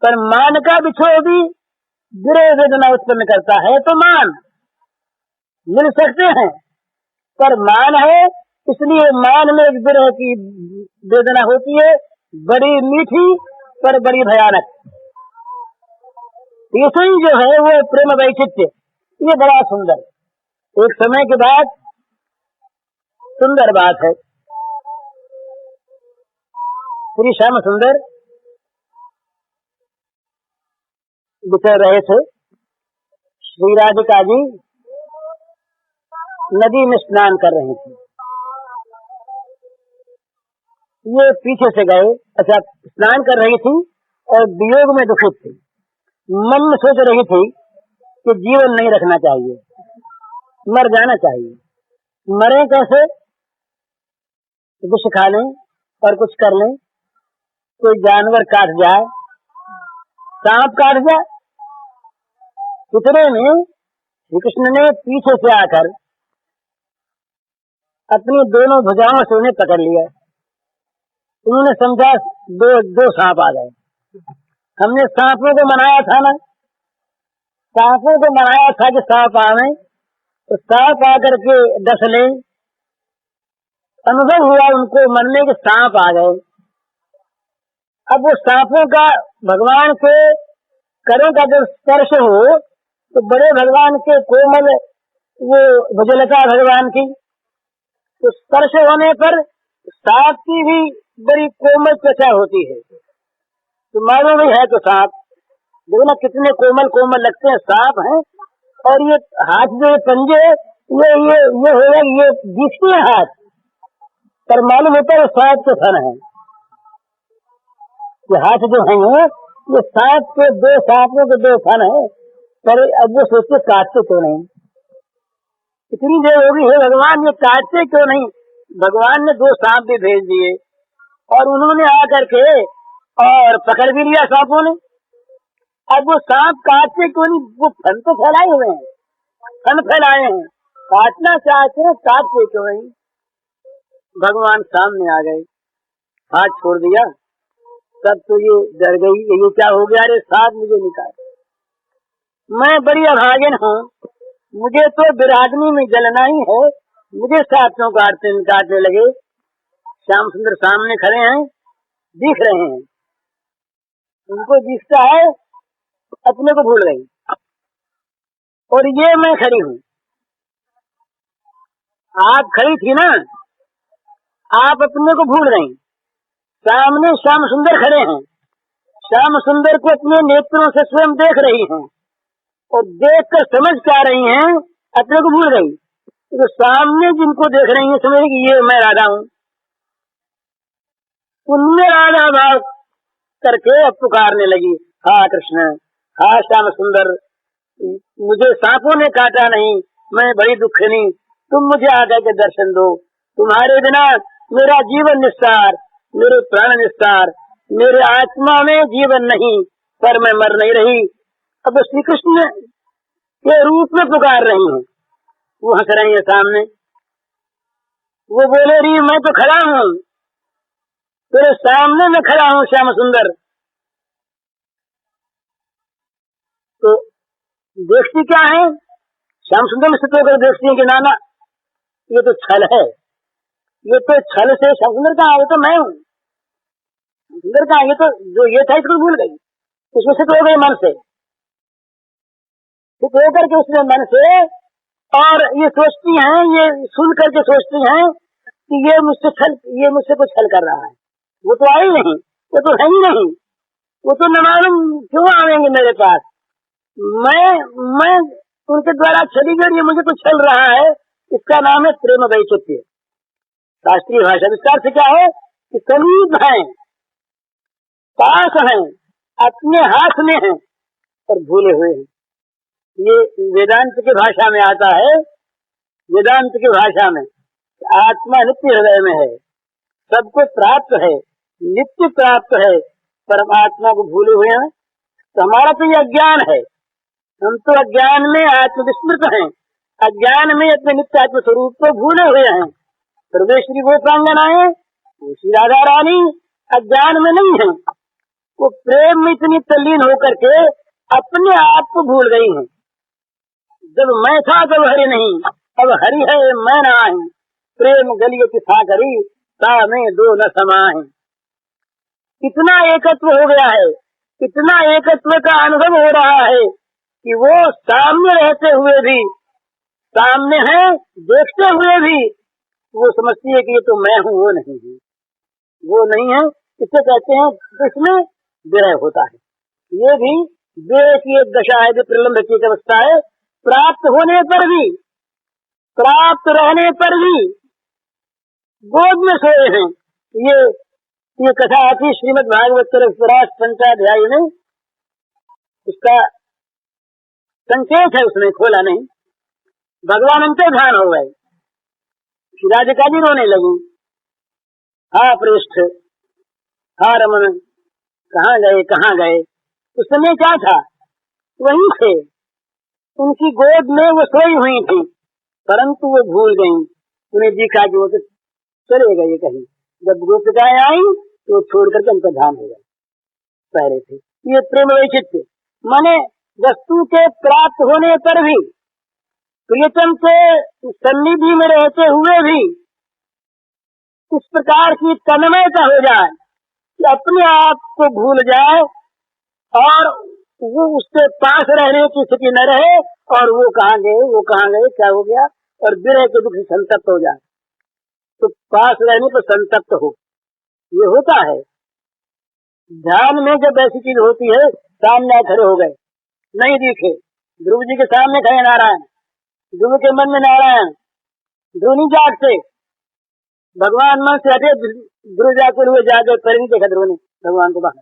पर मान का बिछोह भी विरह वेदना उत्पन्न करता है तो मान मिल सकते हैं, पर मान है इसलिए मान में एक विरह की वेदना होती है, बड़ी मीठी पर बड़ी भयानक। इसे ही जो है वो प्रेम वैचित्र्य, ये बड़ा सुंदर, एक समय के बाद सुंदर बात है। श्री श्याम सुंदर बिचर रहे थे, श्री राधिका जी नदी में स्नान कर रही थी। ये पीछे से गए, अच्छा स्नान कर रही थी और वियोग में दुखित थी, मन में सोच रही थी कि जीवन नहीं रखना चाहिए, मर जाना चाहिए। मरे कैसे? विष खा लें और कुछ कर लें, कोई जानवर काट जाए, सांप काट जाए। इतने में श्री कृष्ण ने पीछे से आकर अपनी दोनों भुजाओं से उन्हें पकड़ लिया। उन्होंने समझा दो सांप आ गए। हमने सांपों को मनाया था ना, सांपों को मनाया था कि सांप आवे, तो सांप आकर के डस ले। अनुभव हुआ उनको मन में कि सांप आ गए। अब वो सांपों का भगवान के करों का जब स्पर्श हो तो बड़े भगवान के कोमल वो भुजलता भगवान की, तो स्पर्श होने पर सांप की भी बड़ी कोमल त्वचा होती है, तो मालूम ही है तो सांप देखो ना कितने कोमल कोमल लगते हैं, सांप हैं। और ये हाथ जो पंजे ये होगा, ये दिखते हैं हाथ पर मालूम होता है सांप के फन है। ये हाथ जो है ये सांप के दो सांपों के दो फन है, पर अब वो सोचते काटते क्यों नहीं, इतनी देर हो गई है भगवान ये काटते क्यों नहीं। भगवान ने दो सांप भी भेज दिए और उन्होंने आकर के और पकड़ भी लिया सांपों ने। अब वो सांप काटते क्यों नहीं, वो फन तो फैलाए हुए हैं, फन फैलाए हैं, काटना चाहते हैं, काटते क्यों नहीं। भगवान सामने आ गए, हाथ छोड़ दिया, तब तो ये डर गई, ये क्या हो गया, अरे सांप मुझे निकाल, मैं बड़ी अभागिन हूँ, मुझे तो विराग्नि में जलना ही है, मुझे सांपों काटने लगे। श्याम सुंदर सामने खड़े हैं, दिख रहे हैं, उनको दिखता है, अपने को भूल गई और ये मैं खड़ी हूँ, आप खड़ी थी ना, आप अपने को भूल गई। सामने श्याम सुंदर खड़े हैं, श्याम सुंदर को अपने नेत्रों से स्वयं देख रही हैं और देख कर समझ पा रही हैं, अपने को भूल गई। तो सामने जिनको देख रही हैं समझ कि ये मैं राधा हूँ, उनमें राधा भाव करके अब पुकारने लगी, हा कृष्ण, हा श्याम सुंदर, मुझे सांपों ने काटा नहीं, मैं बड़ी दुखनी, तुम मुझे आकर के दर्शन दो, तुम्हारे बिना मेरा जीवन निस्तार, मेरे प्राण निस्तार, मेरे आत्मा में जीवन नहीं, पर मैं मर नहीं रही। अब श्री कृष्ण के रूप में पुकार रही हैं, वो हंस रही है सामने, वो बोले रही मैं तो खड़ा हूँ, तेरे सामने में खड़ा हूँ श्याम सुंदर। तो देखती क्या है, श्याम सुंदर से तो देखती है कि नाना ये तो छल है, ये तो छल से श्याम सुंदर कहा, ये तो मैं हूँ, सुंदर कहा, ये तो जो ये था इसको भूल गई, इसमें सिद्ध हो गई मन से, सिद्ध होकर के उसने मन से, और ये सोचती हैं, ये सुन करके सोचती हैं कि ये मुझसे कुछ छल कर रहा है, वो तो आई नहीं, वो तो है ही नहीं, वो तो न मालूम क्यों आएंगे मेरे पास, मैं उनके द्वारा छली गई, ये मुझे तो छल रहा है। इसका नाम है प्रेम वैचित्र्य, शास्त्रीय भाषा। इसका अर्थ क्या है कि समीप है, पास है, अपने हाथ में है और भूले हुए हैं। ये वेदांत की भाषा में आता है, वेदांत की भाषा में आत्मा नित्य हृदय में है, सबको प्राप्त है, नित्य प्राप्त है, परमात्मा को भूले हुए हैं। तो हमारा तो ये अज्ञान है, हम तो अज्ञान में आत्मविस्मृत हैं, अज्ञान में अपने नित्य आत्म स्वरूप को भूले हुए हैं। सर्वेश्वरी वो प्रांगनाएं, श्री राधा रानी अज्ञान में नहीं है, वो प्रेम में इतनी तल्लीन होकर के अपने आप को भूल गई हैं। जब मैं था तब हरि नहीं, अब हरि है मैं नाही। प्रेम गलिए किसा करी, ता में दो न समाए। इतना एकत्व हो गया है, इतना एकत्व का अनुभव हो रहा है कि वो सामने रहते हुए भी, सामने है देखते हुए भी वो समझती है कि ये तो मैं हूँ, वो नहीं है, वो नहीं है। इसे कहते हैं इसमें विरह होता है। ये भी विरह की एक दशा है, जो प्रलंब की एक अवस्था है। प्राप्त होने पर भी, प्राप्त रहने पर भी गोद में सोए हैं। ये कथा आती श्रीमद् भागवत पंचाध्याय में, उसका संकेत है, उसने खोला नहीं। भगवान अंतर्धान हो गए, राधिका जी रोने लगी, हा पृष्ठ, हा रमन, कहाँ गए कहाँ गए। उस समय क्या था, वहीं थे, उनकी गोद में वो सोई हुई थी, परंतु वो भूल गईं। उन्हें दिखा कि वो तो चले गए कहीं। जब गोपिकाएं आई तो छोड़कर अंतर्धान हो गए, पहले थे। ये प्रेम वैचित्र्य माने वस्तु के प्राप्त होने पर भी, प्रियतम के सन्निधि में रहते हुए भी इस प्रकार की तन्मयता हो जाए कि अपने आप को भूल जाए और वो उसके पास रहने की स्थिति न रहे, और वो कहाँ गए, वो कहाँ गए, क्या हो गया, और विरह के दुख से संतप्त हो जाए। तो पास रहने पर संतप्त हो, ये होता है। ध्यान में जब ऐसी चीज होती है, सामने खड़े हो गए, नहीं दिखे, ध्रुव जी के सामने खड़े नारायण, ध्रुव के मन में नारायण, ध्रुव नहीं जागते, भगवान मन से हटे, ध्रुव जाकर हुए जागे, पर नहीं देखा ध्रुव ने भगवान को बाहर।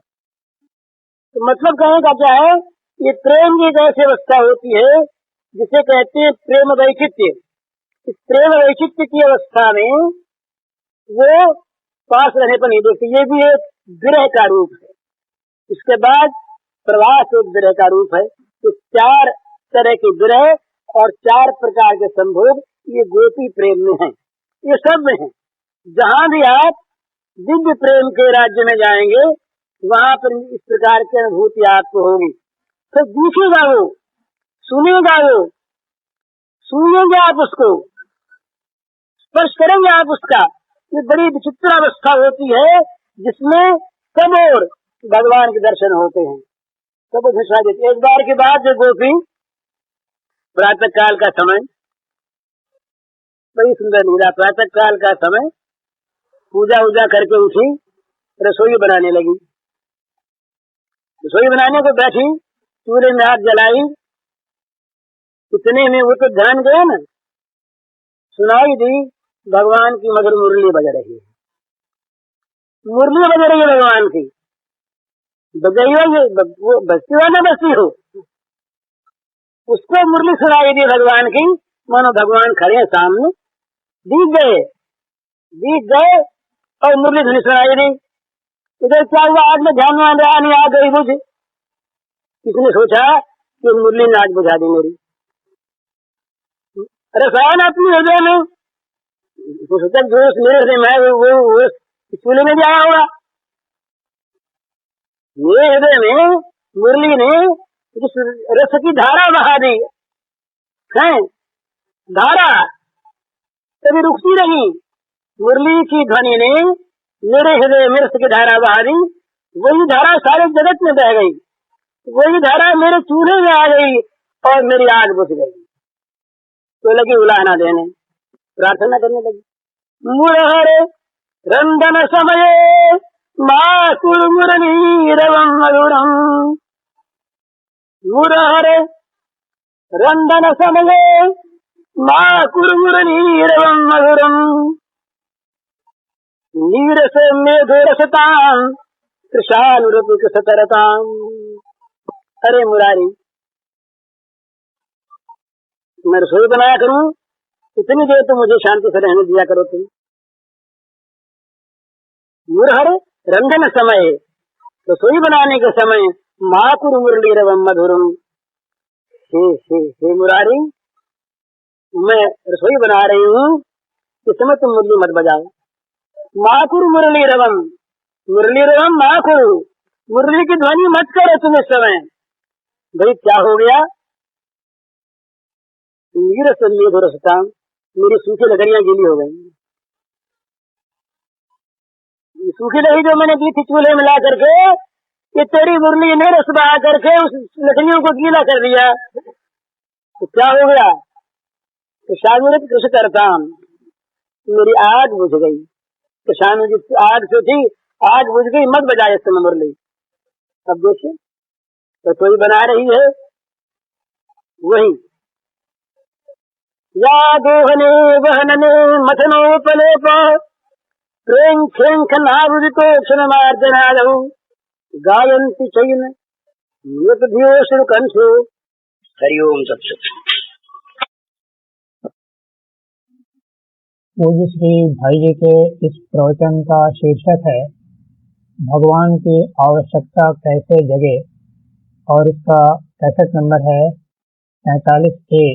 तो मतलब कहने का क्या है, ये प्रेम की एक ऐसी अवस्था होती है जिसे कहते हैं प्रेम वैचित्र्य। इस प्रेम वैचित्र्य की अवस्था में वो पास रहने पर नहीं देखते, ये भी एक विरह का रूप है। इसके बाद प्रवास एक विरह का रूप है। तो चार तरह के विरह और चार प्रकार के संभोग ये गोपी प्रेम में है, ये सब में है। जहाँ भी आप दिव्य प्रेम के राज्य में जाएंगे, वहाँ पर इस प्रकार की अनुभूति आपको होगी। तो दिखेगा वो, सुनेगा वो, सुनेंगे आप उसको, स्पर्श करेंगे आप उसका। ये बड़ी विचित्र अवस्था होती है जिसमें सब और भगवान के दर्शन होते हैं, सब घुसा देते। एक बार की बात, जो गोपी प्रातः काल का समय, बड़ी सुंदर लीला, प्रातः काल का समय पूजा उजा करके उठी, रसोई बनाने लगी। रसोई बनाने को बैठी, चूल्हे में हाथ जलाई, इतने में वो तो ध्यान गया ना, सुनाई दी भगवान की मधुर मुरली बज रही है। मुरली बज रही है भगवान की, बजाइए वो बस्ती हो ना बस्ती हो, उसको मुरली सुनाई दी भगवान की, मानो भगवान खड़े हैं सामने। दिख गए और मुरली धुनी सुनाई दी। इधर क्या हुआ, आज में ध्यान में रहा नहीं, आ गई बुझ। किसने सोचा कि मुरली ने आज बुझा दी मेरी, रसायन अपने हृदय में, सोचा जो मेरे हृदय में वो चूल्हे में भी आया होगा। मेरे हृदय में मुरली ने जिस रस की धारा बहा दी है, धारा कभी रुकती नहीं। मुरली की ध्वनि ने मेरे हृदय में रस की धारा बहा दी, वही धारा सारे जगत में बह गई, वही धारा मेरे चूल्हे में आ गई और मेरी आग बुझ गई। तो लगी उलाहना देने, प्रार्थना करने लगी। मुरहरे रंदन समये मातुर मुरलीरवं मधुरं, मुरहरे रंदन समये मातुर मुरलीरवं मधुरं, नीरस मेघरसतां कृशानुरपिक सतरतां। अरे मुरारी, मैं रसोई बनाया करूं, इतनी देर तो मुझे शांति से रहने दिया करो तुम। मुरहर रंधन समय, रसोई बनाने के समय, माकुर मुरली रवम मधुरम। हे मुरारी, मैं रसोई बना रही हूँ, इस समय तुम मुरली मत बजाओ। माकुर मुरली रवम, मुरली रवम माकुर, मुरली की ध्वनि मत करो तुम इस समय। भाई क्या हो गया? नीरस रसता, मेरी सूखी लकड़ियां गीली हो गई। सूखी लकड़ी जो मैंने दी थी चूल्हे मिला करके, ये तेरी मुरली ने रस बहा करके उस लकड़ियों को गीला कर दिया। तो क्या हो गया? तो स्वामी ने कृषि करता, मेरी आग बुझ गई। तो स्वामी जी आग जो थी, आग बुझ गई, मत बजाए इस समय मुरली। अब देखिए, तो कोई बना रही है वही, या दोहने वहनने मथनोपलेप प्रेम खेंख नारुदितो क्षण मार्जनादौ गायन्ति चैन मृतभ्यो कंठो। हरिओम सत्सत। पूज्य श्री भाई जी के इस प्रवचन का शीर्षक है भगवान की आवश्यकता कैसे जगे, और इसका 65 नंबर है 45A।